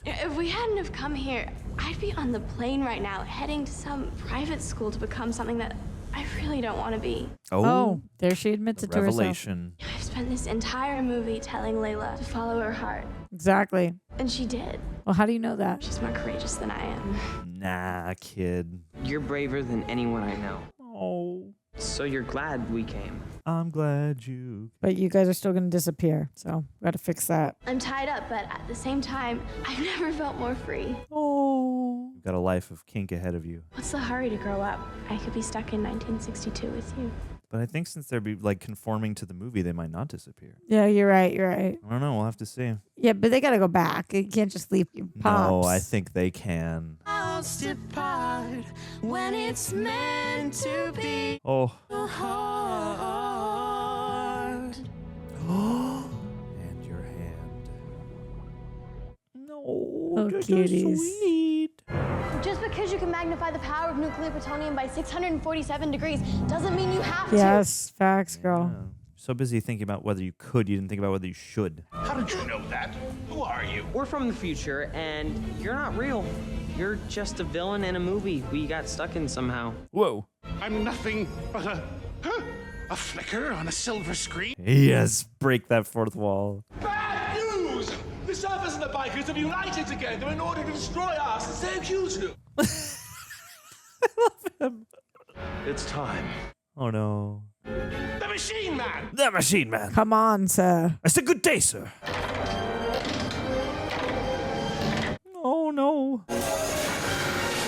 If we hadn't have come here, I'd be on the plane right now, heading to some private school to become something that I really don't want to be. Oh, there she admits it to herself. Revelation. I've spent this entire movie telling Layla to follow her heart, Exactly. and she did. Well, how do you know that? She's more courageous than I am. Nah, kid. You're braver than anyone I know. Oh. So you're glad we came. I'm glad you. But you guys are still going to disappear, so we got to fix that. I'm tied up, but at the same time, I've never felt more free. Oh. You've got a life of kink ahead of you. What's the hurry to grow up? I could be stuck in 1962 with you. But I think since they're like conforming to the movie, they might not disappear. Yeah, you're right. You're right. I don't know. We'll have to see. Yeah, but they got to go back. You can't just leave your pops. No, I think they can. House depart when it's meant to be. Oh. Heart. And your hand. No. Oh, cuties. Sweet. Just because because you can magnify the power of nuclear plutonium by 647 degrees doesn't mean you have to. Yes, facts, girl. Yeah. So busy thinking about whether you could, you didn't think about whether you should. How did you know that? Who are you? We're from the future, and you're not real. You're just a villain in a movie we got stuck in somehow. Whoa. I'm nothing but a flicker on a silver screen. Yes, break that fourth wall. Bad news! The surfers and the bikers have united together in order to destroy us and save you two. I love him. It's time. Oh no. The Machine Man! The Machine Man. Come on, sir. I said good day, sir. Oh no.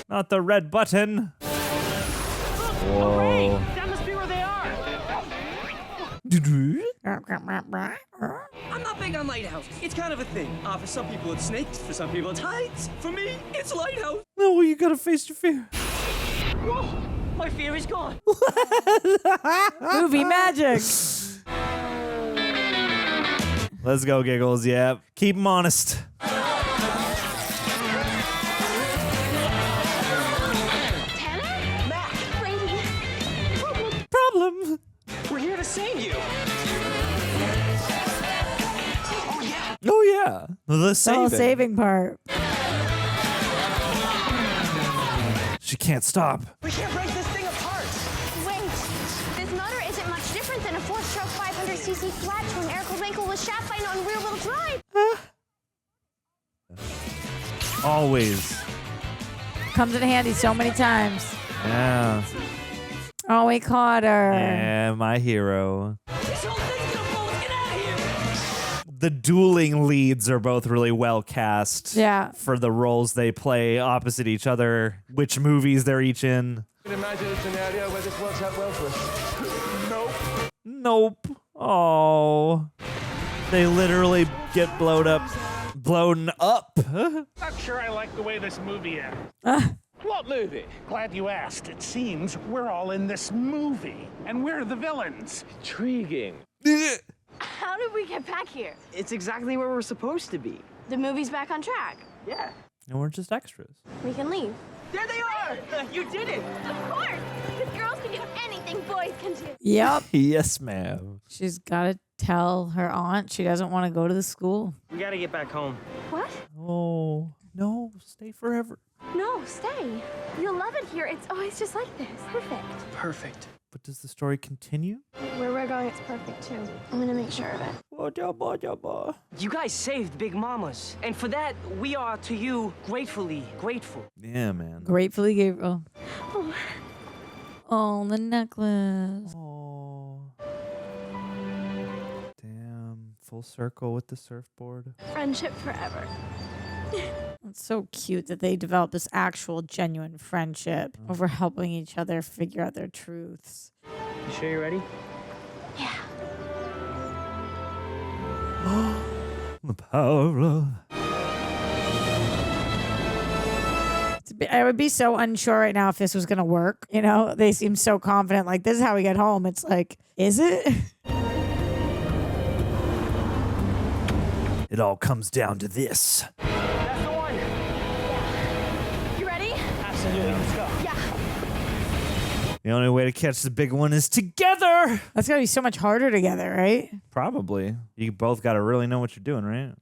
Not the red button. Whoa. That must be where they are. I'm not big on lighthouses. It's kind of a thing. For some people it's snakes, for some people it's heights. For me, it's lighthouse. No, you gotta face your fear. Whoa, my fear is gone. Movie magic. Let's go, Giggles. Yeah. Keep them honest. Mack, Brady. Problem. We're here to save you. Oh, yeah. The The whole saving. saving part. She can't stop. We can't break this thing apart. Wait, this motor isn't much different than a 4-stroke 500cc flat twin air-cooled ankle with shaft line on rear-wheel drive. Always. Comes in handy so many times. Yeah. Oh, we caught her. Yeah, my hero. This whole thing's gonna blow us. Get out of here. The dueling leads are both really well cast. Yeah. For the roles they play opposite each other, which movies they're each in. You can imagine a scenario where this works out well for us. Nope. Nope. Oh. They literally get blown up. Not sure I like the way this movie ends. What movie? Glad you asked. It seems we're all in this movie, and we're the villains. Intriguing. How did we get back here? It's exactly where we're supposed to be. The movie's back on track. Yeah. And we're just extras. We can leave. There they are. You did it. Of course, because girls can do anything boys can do. Yep. Yes, ma'am. She's got to tell her aunt she doesn't want to go to the school. We gotta get back home. What? Oh, no. Stay forever. No, stay. You'll love it here. It's always just like this. Perfect. Perfect. But does the story continue? Where we're going, it's perfect too. I'm gonna make sure of it. You guys saved Big Mamas, and for that, we are to you gratefully grateful. Yeah, man. Gratefully Gabriel. Oh. Oh, the necklace. Oh. Damn. Full circle with the surfboard. Friendship forever. It's so cute that they develop this actual genuine friendship over helping each other figure out their truths. You sure you're ready? Yeah. The power of love. I would be so unsure right now if this was going to work. You know, they seem so confident. Like, this is how we get home. It's like, is it? It all comes down to this. That's the one. You ready? Absolutely. Let's go. Yeah. The only way to catch the big one is together. That's got to be so much harder together, right? Probably. You both got to really know what you're doing, right?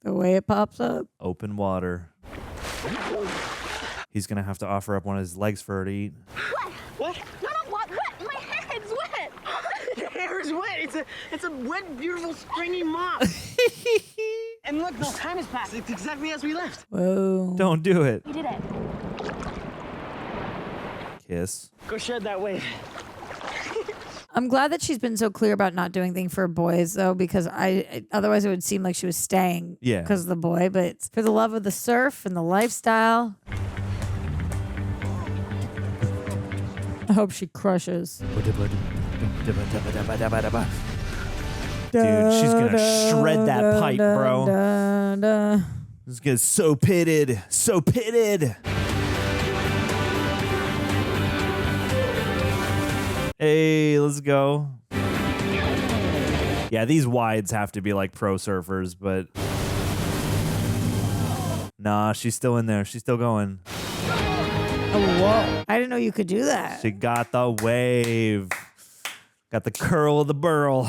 The way it pops up. Open water. He's going to have to offer up one of his legs for her to eat. What? No, what? My head's wet. Your hair is wet. It's a wet, beautiful, springy mop. And look, no time has passed. It's exactly as we left. Whoa. Don't do it. We did it. Kiss. Go shed that wave. I'm glad that she's been so clear about not doing things for boys, though, because otherwise it would seem like she was staying Yeah. because of the boy, but it's for the love of the surf and the lifestyle. I hope she crushes. Dude, she's going to shred that pipe, bro. This guy's so pitted. So pitted. Hey, let's go. Yeah, these wides have to be like pro surfers, but Nah, she's still in there. She's still going. Oh, whoa. I didn't know you could do that. She got the wave. Got the curl of the burl.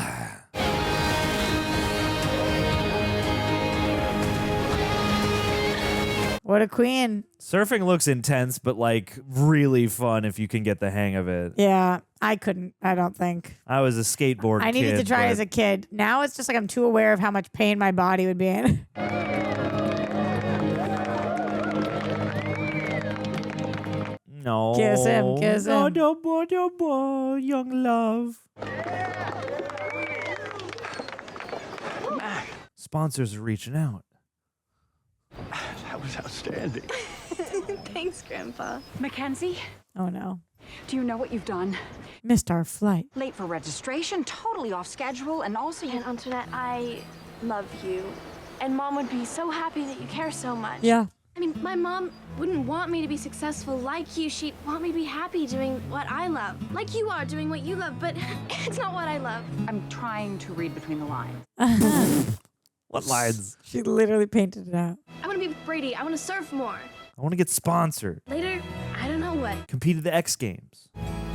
What a queen. Surfing looks intense, but like really fun if you can get the hang of it. Yeah, I couldn't. I don't think. I was a skateboard I needed kid, to try but as a kid. Now it's just like I'm too aware of how much pain my body would be in. No. Kiss him, kiss him. No more, young love. Sponsors are reaching out. That was outstanding. Thanks, Grandpa. Mackenzie, Oh no. do you know what you've done? Missed our flight. Late for registration, totally off schedule, and also you... And Antoinette, I love you. And Mom would be so happy that you care so much. Yeah. I mean, my mom wouldn't want me to be successful like you. She'd want me to be happy doing what I love. Like you are doing what you love, but it's not what I love. I'm trying to read between the lines. What lines? She literally painted it out. I want to be with Brady. I want to surf more. I want to get sponsored. Later, I don't know what. Compete at the X Games.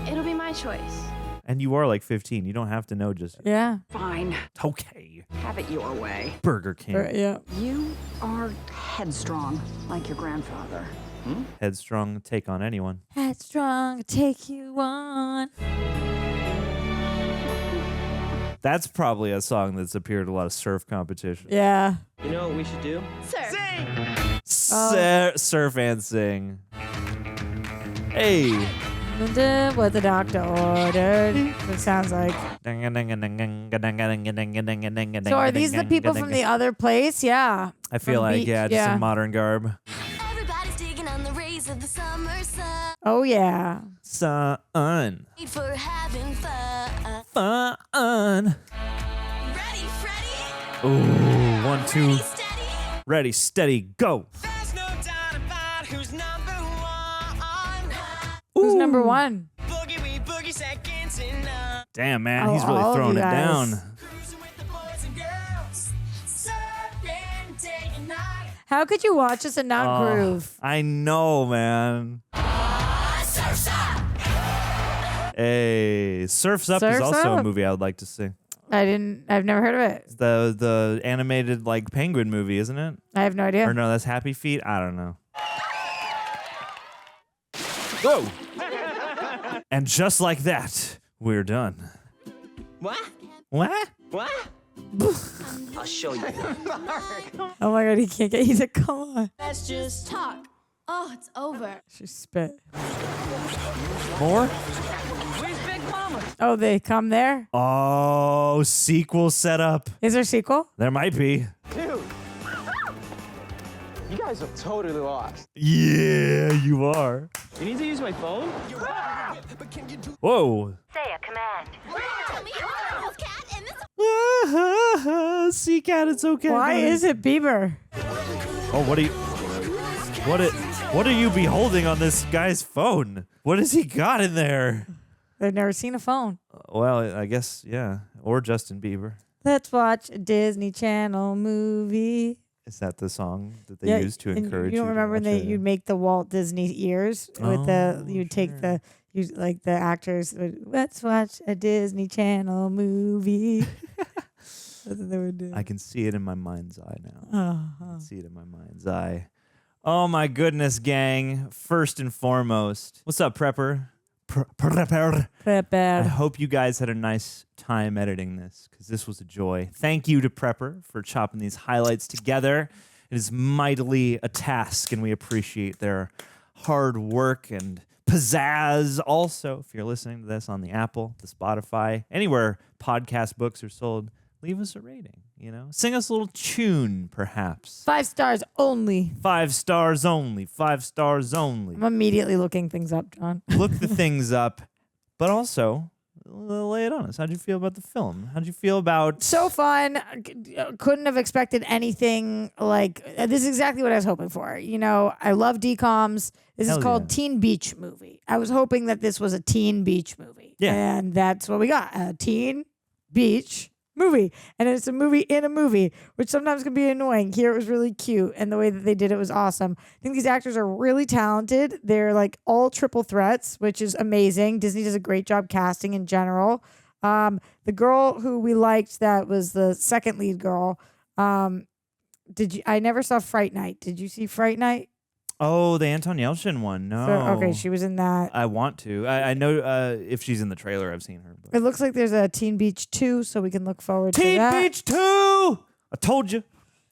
It'll be my choice. And you are like 15. You don't have to know just yet. Yeah. Fine. Okay. Have it your way. Burger King. Yeah. You are headstrong, like your grandfather. Headstrong, take on anyone. Headstrong, take you on. That's probably a song that's appeared at a lot of surf competitions. Yeah. You know what we should do? Surf. Surf and sing. Hey. What the doctor ordered. It sounds like. So are these the people from the other place? Yeah. I feel From like, Beach, yeah, just in modern garb. Everybody's digging on the rays of the summer sun. Oh, yeah. Sun. For having fun. Fun. Ready, Freddy? Ooh, 1, 2. Ready, steady, go. There's no doubt about who's number one. Who's number one? Boogie, we boogie seconds in none. Damn, man, Oh, he's really all of throwing you it guys. down. Cruising with the boys and girls. Surfing day and night. How could you watch this and not groove? I know, man. Surf's up. Hey, Surf's Up is Surf's also a Up. movie I would like to see. I've never heard of it. It's the animated like penguin movie, isn't it? I have no idea. Or no, that's Happy Feet. I don't know. Whoa! And just like that, we're done. What? What? What? I'll show you. Oh my god, he can't get. He said, "Come on." Let's just talk. Oh, it's over. She spit. More? Where's Big Mama? Oh, they come there. Oh, sequel setup. Is there a sequel? There might be. Dude, you guys are totally lost. Yeah, you are. You need to use my phone? Whoa. Say a command. Tell me you're a cat and this. Sea cat, it's okay. Why buddy. is it Bieber? Oh, what are you beholding on this guy's phone? What has he got in there? They've never seen a phone. Well, I guess, yeah. Or Justin Bieber. Let's watch a Disney Channel movie. Is that the song that they use to and encourage you? Don't to remember watch you'd make the Walt Disney ears with you'd take sure. like the actors would, let's watch a Disney Channel movie. That's what they would do. I can see it in my mind's eye now. I Uh-huh. can see it in my mind's eye. Oh my goodness, gang. First and foremost, what's up, Prepper? Prepper. I hope you guys had a nice time editing this because this was a joy. Thank you to Prepper for chopping these highlights together. It is mightily a task, and we appreciate their hard work and pizzazz. Also, if you're listening to this on the Apple, the Spotify, anywhere podcast books are sold, leave us a rating. You know, sing us a little tune, perhaps. 5 stars only. 5 stars only. 5 stars only. I'm immediately looking things up, John. Look the things up, but also lay it on us. How'd you feel about the film? How'd you feel about... So fun. Couldn't have expected anything like this. Is exactly what I was hoping for. You know, I love DCOMs. This Hell is called yeah. Teen Beach Movie. I was hoping that this was a teen beach movie. Yeah. And that's what we got. A teen beach movie. And it's a movie in a movie, which sometimes can be annoying. Here it was really cute, and the way that they did it was awesome. I think these actors are really talented. They're like all triple threats, which is amazing. Disney does a great job casting in general. The girl who we liked that was the second lead girl. I never saw Fright Night. Did you see Fright Night? Oh, the Anton Yelchin one. No. Okay, she was in that. I want to. I know if she's in the trailer, I've seen her. But. It looks like there's a Teen Beach 2, so we can look forward to Teen that. Beach 2! I told you.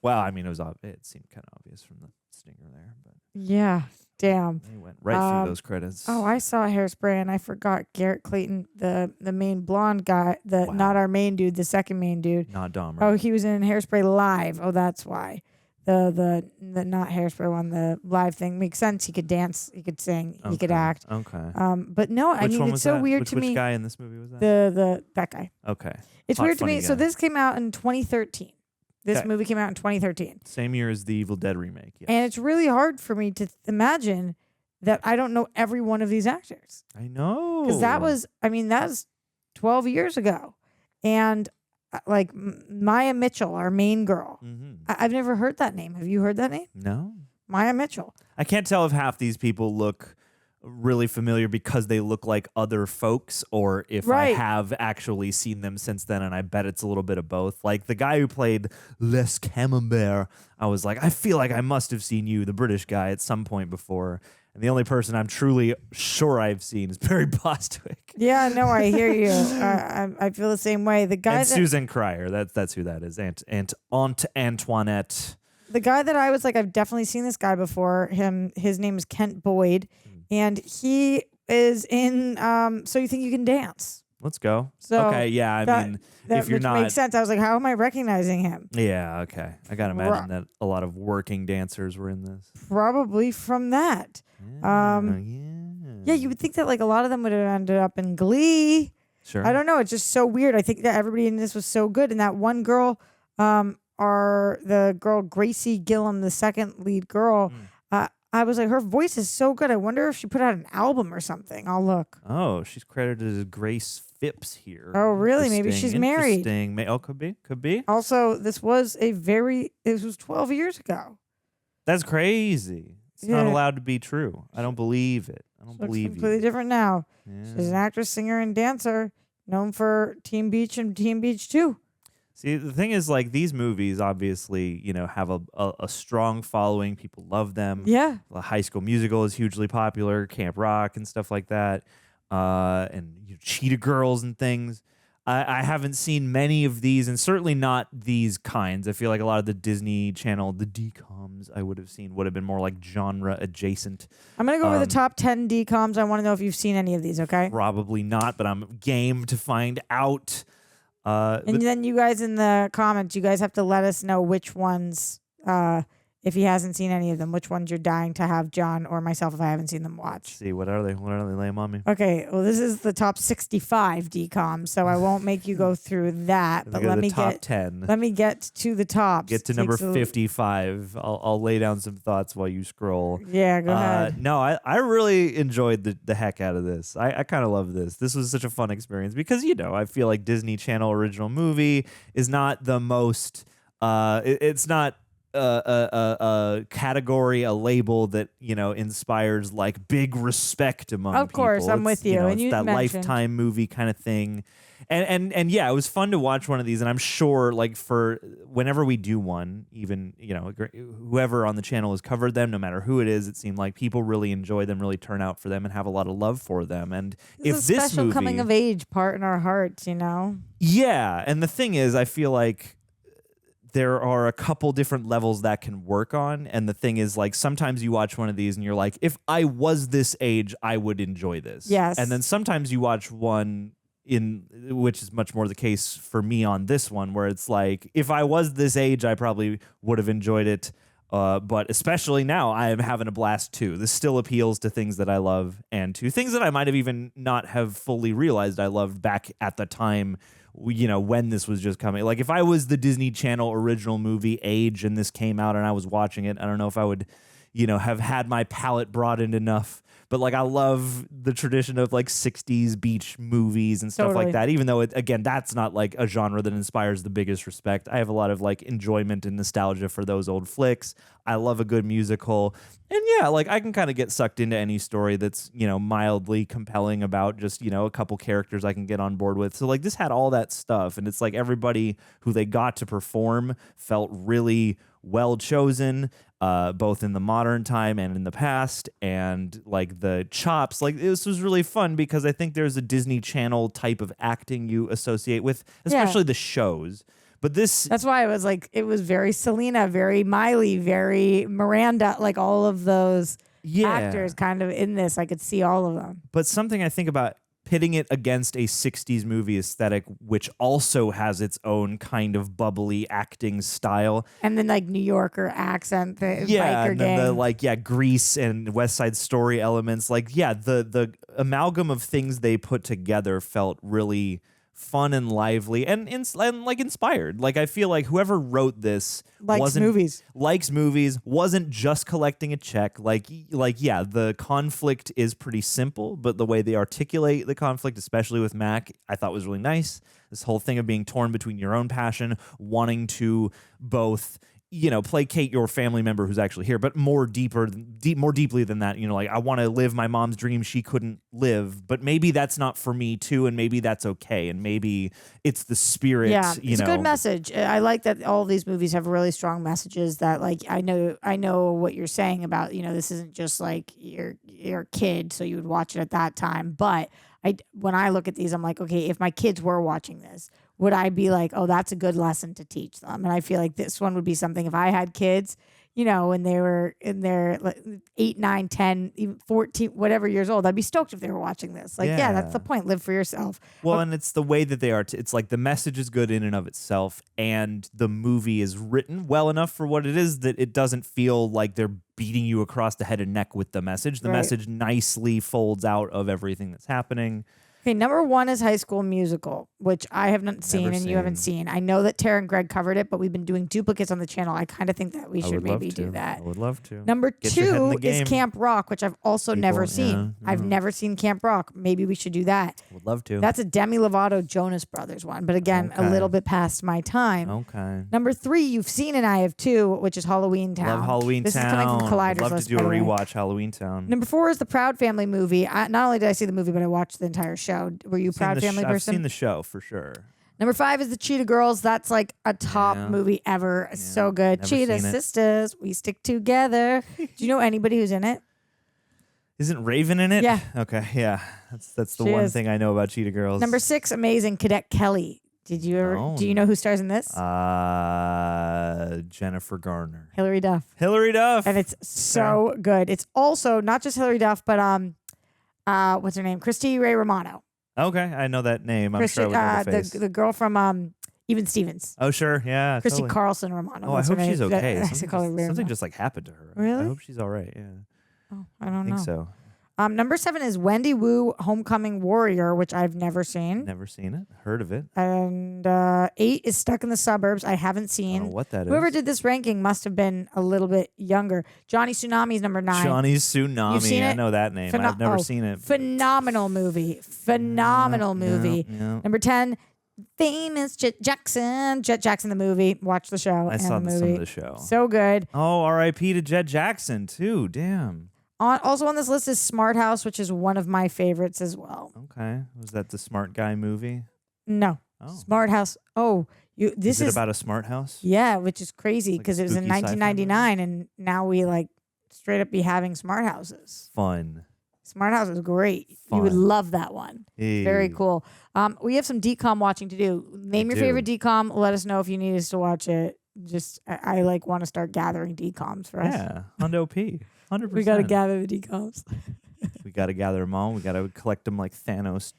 Well, I mean, it seemed kind of obvious from the stinger there. But Yeah, damn. they went right through those credits. Oh, I saw Hairspray, and I forgot Garrett Clayton, the main blonde guy, not our main dude, the second main dude. Not Dahmer. Oh, he was in Hairspray Live. Oh, that's why. The not Hairspray one, the live thing makes sense. He could dance, he could sing, he could act. Okay. But no, I mean it's so weird to me. Which guy in this movie was that? That guy. Okay. It's Hot, weird to funny me. guy. So this came out in 2013. This Okay. movie came out in 2013. Same year as the Evil Dead remake. Yes. And it's really hard for me to imagine that I don't know every one of these actors. I know. Because that was 12 years ago. And like Maia Mitchell, our main girl. I've never heard that name. Have you heard that name? No. Maia Mitchell. I can't tell if half these people look really familiar because they look like other folks or if I Right. have actually seen them since then, and I bet it's a little bit of both. Like the guy who played Les Camembert, I was like, I feel like I must have seen you, the British guy, at some point before. And the only person I'm truly sure I've seen is Barry Bostwick. Yeah, no, I hear you. I feel the same way. The guy And that, Susan Cryer, that's who that is. Aunt Antoinette. the guy that I was like, I've definitely seen this guy before. His name is Kent Boyd, and he is in So You Think You Can Dance. Let's go. So okay, yeah, I mean, if you're which not... makes sense. I was like, how am I recognizing him? Yeah, okay. I got to imagine that a lot of working dancers were in this. Probably from that. Yeah, you would think that like a lot of them would have ended up in Glee. Sure. I don't know. It's just so weird. I think that everybody in this was so good, and that one girl, the girl Gracie Gillum, the second lead girl. I was like, her voice is so good. I wonder if she put out an album or something. I'll look. Oh, she's credited as Grace Phipps here. Oh, really? Maybe she's married. Interesting. Oh, could be. Could be. Also, this was 12 years ago. That's crazy. It's not Yeah. allowed to be true. I don't believe it. I don't Looks believe completely you. different now. Yeah. She's an actress, singer, and dancer, known for Teen Beach and Teen Beach 2. See, the thing is, like, these movies obviously, have a strong following. People love them. Yeah. High School Musical is hugely popular, Camp Rock and stuff like that, and Cheetah Girls and things. I haven't seen many of these, and certainly not these kinds. I feel like a lot of the Disney Channel, the DCOMs, I would have seen would have been more like genre adjacent. I'm going to go over the top 10 DCOMs. I want to know if you've seen any of these, okay? Probably not, but I'm game to find out. And then you guys in the comments, you guys have to let us know which ones, if he hasn't seen any of them, which ones you're dying to have John or myself, if I haven't seen them, watch. See, what are they? What are they laying on me? Okay, well, this is the top 65 DCOMs, so I won't make you go through that. But let me top get 10. Let me get to the tops. Get to number 55. I'll lay down some thoughts while you scroll. Yeah, go ahead. No, I really enjoyed the heck out of this. I kind of love this. This was such a fun experience because, I feel like Disney Channel original movie is not the most, it's not a category, a label that inspires like big respect among people. Of course, I'm with you. And it's you that mentioned- Lifetime movie kind of thing. And yeah, it was fun to watch one of these, and I'm sure like for whenever we do one, even whoever on the channel has covered them, no matter who it is, it seemed like people really enjoy them, really turn out for them, and have a lot of love for them. And It's if a this special movie, coming of age part in our hearts, yeah, and the thing is, I feel like there are a couple different levels that can work on. And the thing is, like, sometimes you watch one of these and you're like, if I was this age, I would enjoy this. Yes. And then sometimes you watch one which is much more the case for me on this one, where it's like, if I was this age, I probably would have enjoyed it. But especially now, I am having a blast too. This still appeals to things that I love and to things that I might have even not have fully realized I loved back at the time, when this was just coming. Like if I was the Disney Channel original movie age and this came out and I was watching it, I don't know if I would, have had my palate broadened enough. But like, I love the tradition of like 60s beach movies and stuff like that, even though again, that's not like a genre that inspires the biggest respect. I have a lot of like enjoyment and nostalgia for those old flicks. I love a good musical. And yeah, like I can kind of get sucked into any story that's, mildly compelling about just, a couple characters I can get on board with. So like this had all that stuff. And it's like everybody who they got to perform felt really well chosen, both in the modern time and in the past. And like the chops, like this was really fun because I think there's a Disney Channel type of acting you associate with, especially the shows. But that's why it was very Selena, very Miley, very Miranda, like all of those actors kind of in this. I could see all of them. But something I think about pitting it against a 60s movie aesthetic, which also has its own kind of bubbly acting style. And then like New Yorker accent, the biker and then gang. the Grease and West Side Story elements. The amalgam of things they put together felt really fun and lively and like inspired. Like I feel like whoever wrote this likes movies, wasn't just collecting a check. The conflict is pretty simple, but the way they articulate the conflict, especially with Mack, I thought was really nice. This whole thing of being torn between your own passion, wanting to both placate your family member who's actually here, but more deeply than that, I want to live my mom's dream she couldn't live, but maybe that's not for me too, and maybe that's okay, and maybe it's the spirit. Yeah, it's a good message. I like that all of these movies have really strong messages that, like, I know what you're saying about, this isn't just like your kid, so you would watch it at that time, but when I look at these, I'm like, okay, if my kids were watching this, would I be like, oh, that's a good lesson to teach them? And I feel like this one would be something if I had kids, when they were in their 8, 9, 10, even 14, whatever years old, I'd be stoked if they were watching this. Like, yeah, that's the point. Live for yourself. Well, and it's the way that they are. It's like the message is good in and of itself, and the movie is written well enough for what it is that it doesn't feel like they're beating you across the head and neck with the message. The message nicely folds out of everything that's happening. Okay, number 1 is High School Musical, which I have not seen and you haven't seen. I know that Tara and Greg covered it, but we've been doing duplicates on the channel. I kind of think that we should maybe do that. I would love to. Number 2 is Camp Rock, which I've also never seen. Yeah. I've never seen Camp Rock. Maybe we should do that. Would love to. That's a Demi Lovato Jonas Brothers one, but again, a little bit past my time. Okay. Number 3, you've seen and I have too, which is Halloween Town. Love Halloween This Town. is coming from Collider's I'd love list, to do by a the way. rewatch Halloween Town. Number 4 is the Proud Family movie. Not only did I see the movie, but I watched the entire show. Were you a Proud Family person? I've seen the show for sure. Number 5 is the Cheetah Girls. That's like a top movie ever. So good. Never Cheetah seen it. Sisters, we stick together. Do you know anybody who's in it? Isn't Raven in it? Yeah. Okay, yeah. That's the She one is. thing I know about Cheetah Girls. Number 6, amazing Cadet Kelly. Did you ever? Do you know who stars in this? Jennifer Garner. Hilary Duff. Hilary Duff. And it's so good. It's also not just Hilary Duff, but what's her name? Christy Ray Romano. Okay, I know that name. I'm Christy, sure I would know the face. the girl from Even Stevens. Oh, sure. Yeah. Christy totally. Carlson Romano. Oh, I That's hope her she's name. okay. Something Something just like happened to her. Really? I hope she's all right. Yeah. Oh, I don't know. I think so. Number 7 is Wendy Wu, Homecoming Warrior, which I've never seen. Never seen it. Heard of it. And 8 is Stuck in the Suburbs. I haven't seen. I don't know what that Whoever is. did this ranking must have been a little bit younger. Johnny Tsunami is number 9. Johnny's Tsunami. You've seen I it? know that name. I've never seen it. Phenomenal movie. Phenomenal movie. Yeah. Number 10, famous Jet Jackson. Jet Jackson the movie. Watch the show. I and saw the some movie. of the show. So good. Oh, R.I.P. to Jet Jackson too. Damn. Also on this list is Smart House, which is one of my favorites as well. Okay. Was that the Smart Guy movie? No. Oh. Smart House. Oh, this is it about a smart house? Yeah, which is crazy because it was in spooky sci-fi 1999, and now we like straight up be having smart houses. Fun. Smart House is great. You would love that one. Hey. Very cool. We have some DCOM watching to do. Name your favorite DCOM. Let us know if you need us to watch it. Just I like want to start gathering DCOMs for us. Yeah, Hundo P. 100%. We got to gather the DCOMs. We got to gather them all. We got to collect them like Thanos,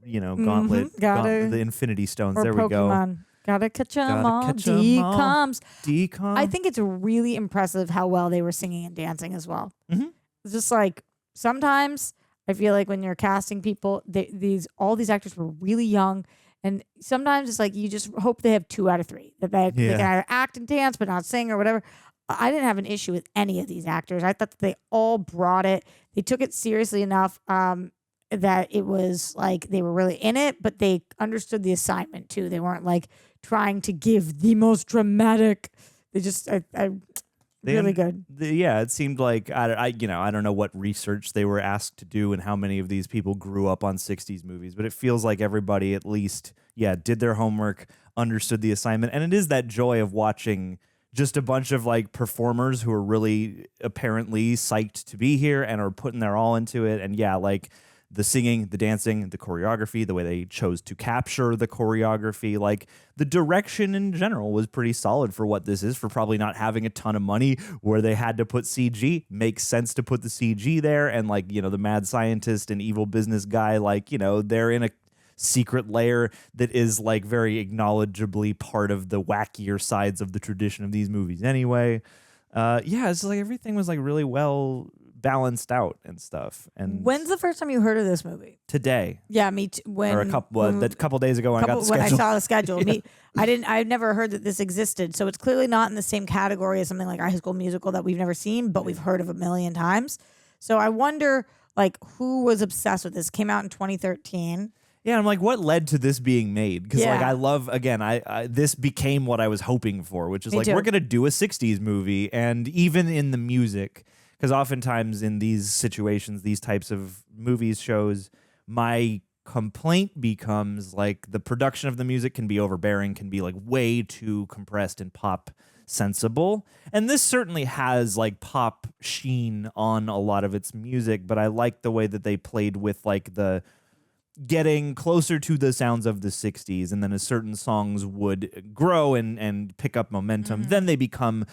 gauntlet, the Infinity Stones. Or There we Pokemon. go. Gotta catch them all. Catch 'em all. DCOMs. DCOM. I think it's really impressive how well they were singing and dancing as well. Mm-hmm. It's just like sometimes I feel like when you're casting people, all these actors were really young. And sometimes it's like you just hope they have 2 out of 3. That they can either act and dance but not sing or whatever. I didn't have an issue with any of these actors. I thought that they all brought it. They took it seriously enough that it was like they were really in it, but they understood the assignment too. They weren't like trying to give the most dramatic. They just, really good. Yeah, it seemed like I don't know what research they were asked to do and how many of these people grew up on 60s movies, but it feels like everybody at least did their homework, understood the assignment, and it is that joy of watching just a bunch of like performers who are really apparently psyched to be here and are putting their all into it. And like the singing, the dancing, the choreography, the way they chose to capture the choreography, like the direction in general was pretty solid for what this is, for probably not having a ton of money where they had to put CG. Makes sense to put the CG there. And like, the mad scientist and evil business guy, like, they're in a secret layer that is like very acknowledgeably part of the wackier sides of the tradition of these movies anyway. It's like everything was like really well balanced out and stuff. And when's the first time you heard of this movie? Today. Yeah, me too. Or a couple days ago when I got the schedule. When I saw the schedule. I've never heard that this existed, so it's clearly not in the same category as something like High School Musical that we've never seen, but we've heard of a million times. So I wonder, like, who was obsessed with this? Came out in 2013. Yeah, I'm like, what led to this being made? Because like, I love, again, I this became what I was hoping for, which is we're gonna do a 60s movie, and even in the music, because oftentimes in these situations, these types of movies, shows, my complaint becomes like the production of the music can be overbearing, can be like way too compressed and pop sensible. And this certainly has like pop sheen on a lot of its music, but I like the way that they played with like the getting closer to the sounds of the 60s, and then as certain songs would grow and pick up momentum, then they become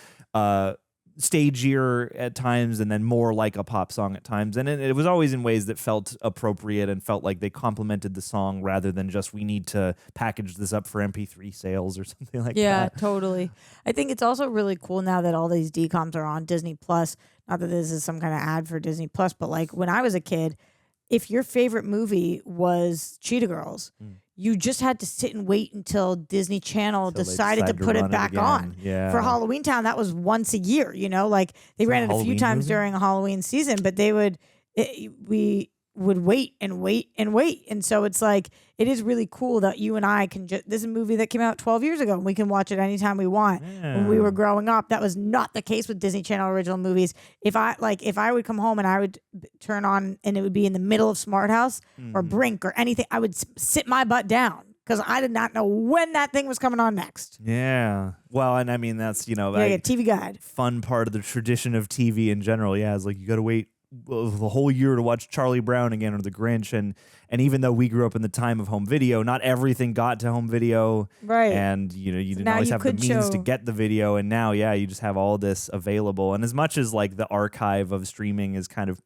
stagier at times and then more like a pop song at times. And it was always in ways that felt appropriate and felt like they complemented the song rather than just we need to package this up for MP3 sales or something like that. Yeah, totally. I think it's also really cool now that all these DCOMs are on Disney Plus. Not that this is some kind of ad for Disney Plus, but like when I was a kid, if your favorite movie was Cheetah Girls, you just had to sit and wait until Disney Channel decided to put it back on. Yeah. For Halloween Town, that was once a year, like they ran it a few times during a Halloween season, but we would wait and wait and wait. And so it's like, it is really cool that you and I can this is a movie that came out 12 years ago and we can watch it anytime we want. When we were growing up, that was not the case with Disney Channel original movies. If I would come home and I would turn on and it would be in the middle of Smart House or Brink or anything, I would sit my butt down because I did not know when that thing was coming on next. Yeah. Well, and I mean, that's, a TV guide. Fun part of the tradition of TV in general. Yeah. It's like, you got to wait the whole year to watch Charlie Brown again or The Grinch, and even though we grew up in the time of home video, not everything got to home video, right? And you didn't always have the means to get the video, and now you just have all this available. And as much as like the archive of streaming is kind of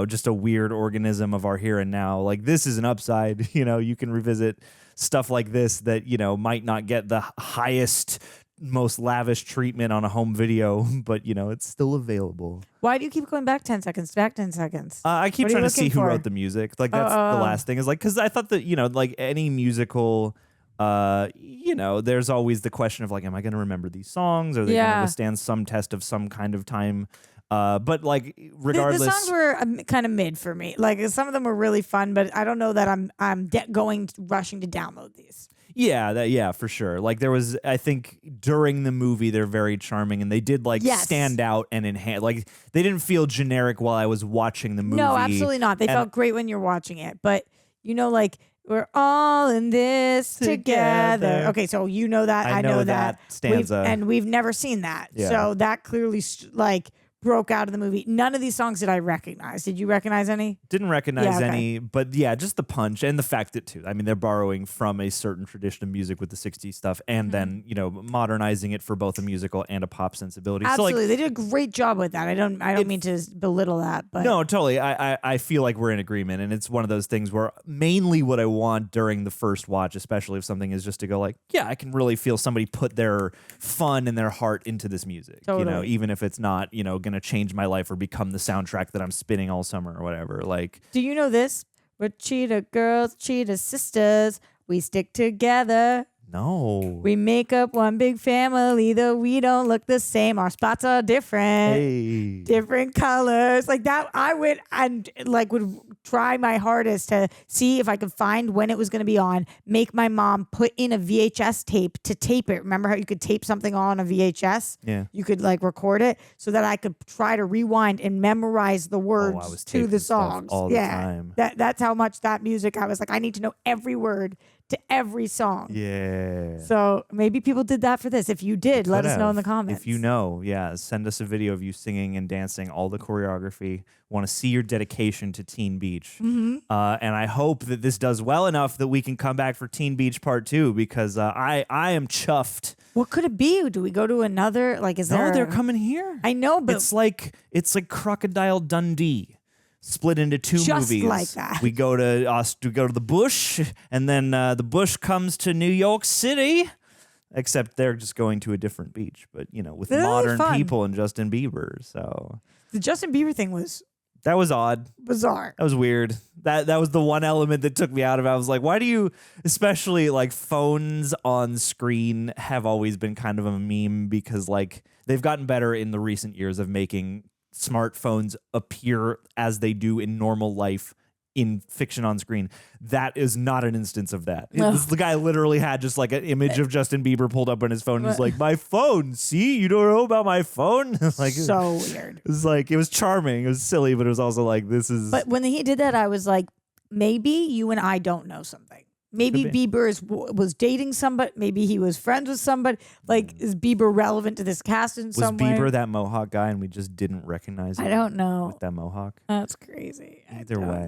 just a weird organism of our here and now, like this is an upside. You can revisit stuff like this that might not get the highest, most lavish treatment on a home video, but it's still available. Why do you keep going back 10 seconds? Back 10 seconds. I keep trying to see who wrote the music. Like that's the last thing is like, because I thought that like any musical, there's always the question of like, am I going to remember these songs? Are they going to withstand some test of some kind of time? But like regardless, the songs were kind of mid for me. Like some of them were really fun, but I don't know that I'm rushing to download these. Yeah, for sure. Like there was, I think during the movie, they're very charming and they did like stand out and enhance. Like they didn't feel generic while I was watching the movie. No, absolutely not. They felt great when you're watching it, but like we're all in this together. Okay, so that. I know that stanza, we've never seen that. Yeah. So that clearly broke out of the movie. None of these songs did I recognize. Did you recognize any? Didn't recognize any, but just the punch and the fact that too. I mean, they're borrowing from a certain tradition of music with the 60s stuff and then, modernizing it for both a musical and a pop sensibility. Absolutely. So they did a great job with that. I don't mean to belittle that, but no, totally. I feel like we're in agreement, and it's one of those things where mainly what I want during the first watch, especially if something is just to go like, I can really feel somebody put their fun and their heart into this music. Totally. Even if it's not, going to change my life or become the soundtrack that I'm spinning all summer or whatever. Like, do you know this? We're cheetah girls, cheetah sisters. We stick together. No. We make up one big family, though we don't look the same. Our spots are different. Hey. Different colors. Like that, I went and like would try my hardest to see if I could find when it was going to be on, make my mom put in a VHS tape to tape it. Remember how you could tape something on a VHS? Yeah. You could like record it so that I could try to rewind and memorize the words to the songs. All the time. That's how much that music, I was like, I need to know every word to every song. Yeah. So maybe people did that for this. If you did, let us know in the comments. If you know, send us a video of you singing and dancing, all the choreography. Want to see your dedication to Teen Beach. Mm-hmm. And I hope that this does well enough that we can come back for Teen Beach Part 2 because I am chuffed. What could it be? Do we go to another? Like, is there? No, they're coming here. I know, but it's like Crocodile Dundee. Split into two Just movies. like that. We go to the bush, and then the bush comes to New York City. Except they're just going to a different beach, but with Really modern fun. people and Justin Bieber. So the Justin Bieber thing was that was odd, bizarre. That was weird. That was the one element that took me out of it. I was like, why do you, especially like phones on screen, have always been kind of a meme because like they've gotten better in the recent years of making smartphones appear as they do in normal life in fiction on screen. That is not an instance of that. No. The guy literally had just like an image of Justin Bieber pulled up on his phone. And he's like, my phone. See, you don't know about my phone? Like So weird. It was like, it was charming. It was silly, but it was also like, this is. But when he did that, I was like, maybe you and I don't know something. Maybe Bieber was dating somebody. Maybe he was friends with somebody. Like, is Bieber relevant to this cast in some way? Was Bieber that Mohawk guy and we just didn't recognize him? I don't know. With that Mohawk? That's crazy. Either way,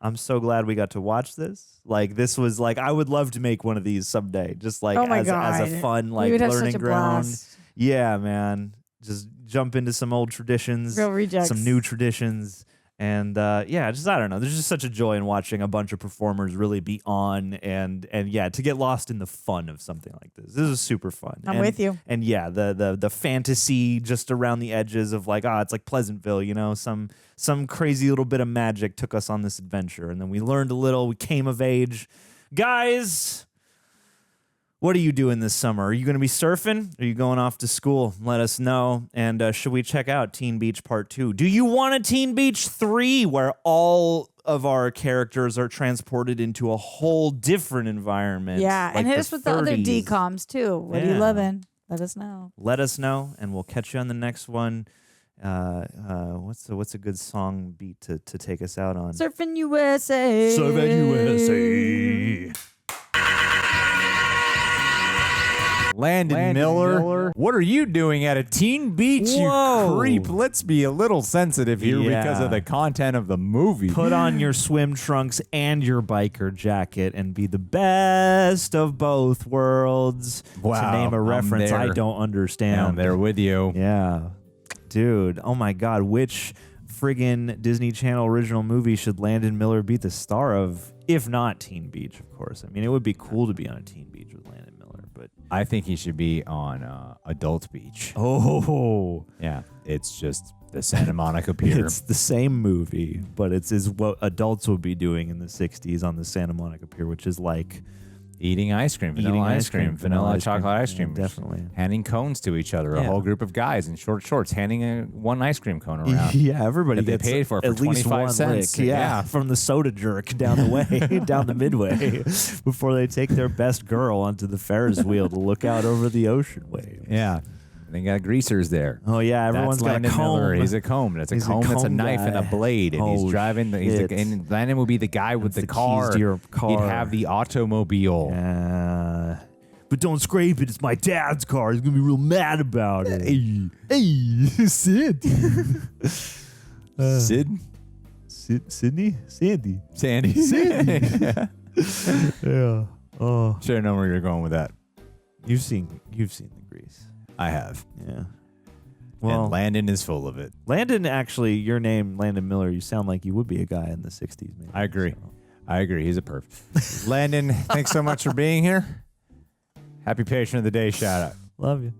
I'm so glad we got to watch this. Like, this was like, I would love to make one of these someday. Just like as a fun, like, learning ground. Blast. Yeah, man. Just jump into some old traditions. Real rejects. Some new traditions. And I don't know. There's just such a joy in watching a bunch of performers really be on and to get lost in the fun of something like this. This is super fun. I'm with you. And yeah, the fantasy just around the edges of like, it's like Pleasantville, some crazy little bit of magic took us on this adventure. And then we learned a little, we came of age. Guys, what are you doing this summer? Are you going to be surfing? Are you going off to school? Let us know. And should we check out Teen Beach Part 2? Do you want a Teen Beach 3 where all of our characters are transported into a whole different environment? Yeah, like and hit us with the other DCOMs too. What are you loving? Let us know. Let us know, and we'll catch you on the next one. What's a good song beat to take us out on? Surfing USA. Surfing USA. Landon Miller, what are you doing at a teen beach, you creep? Let's be a little sensitive here because of the content of the movie. Put on your swim trunks and your biker jacket and be the best of both worlds. Wow, to name a reference I'm there. I don't understand. I'm there with you. Yeah. Dude, oh my God, which friggin' Disney Channel original movie should Landon Miller be the star of, if not Teen Beach, of course? I mean, it would be cool to be on a Teen Beach with Landon Miller, but I think he should be on Adult Beach. Oh. Yeah, it's just the Santa Monica Pier. It's the same movie, but it's what adults would be doing in the 60s on the Santa Monica Pier, which is like eating ice cream, vanilla ice cream, vanilla chocolate ice cream. Yeah, definitely. Handing cones to each other, a Yeah. whole group of guys in short shorts handing one ice cream cone around. Yeah, everybody that they gets paid for at least 25 one cents. lick. Yeah, from the soda jerk down the way, down the midway, before they take their best girl onto the Ferris wheel to look out over the ocean waves. Yeah. They got greasers there. Oh yeah, everyone's That's got Landon a comb. Miller. He's a comb. That's a He's comb. It's a comb knife and a guy. blade, and he's Oh, driving. And Landon will be the guy with the That's the car. keys to your car. He'd have the automobile. Yeah. But don't scrape it. It's my dad's car. He's gonna be real mad about it. Hey, Sid. Sydney? Sandy. Sandy. Yeah. Oh. Should have known where you're going with that. You've seen the Grease. I have. Yeah. Well, and Landon is full of it. Landon, actually, your name, Landon Miller, you sound like you would be a guy in the 60s, maybe. I agree. I agree. He's a perf. Landon, thanks so much for being here. Happy Patron of the Day shout out. Love you.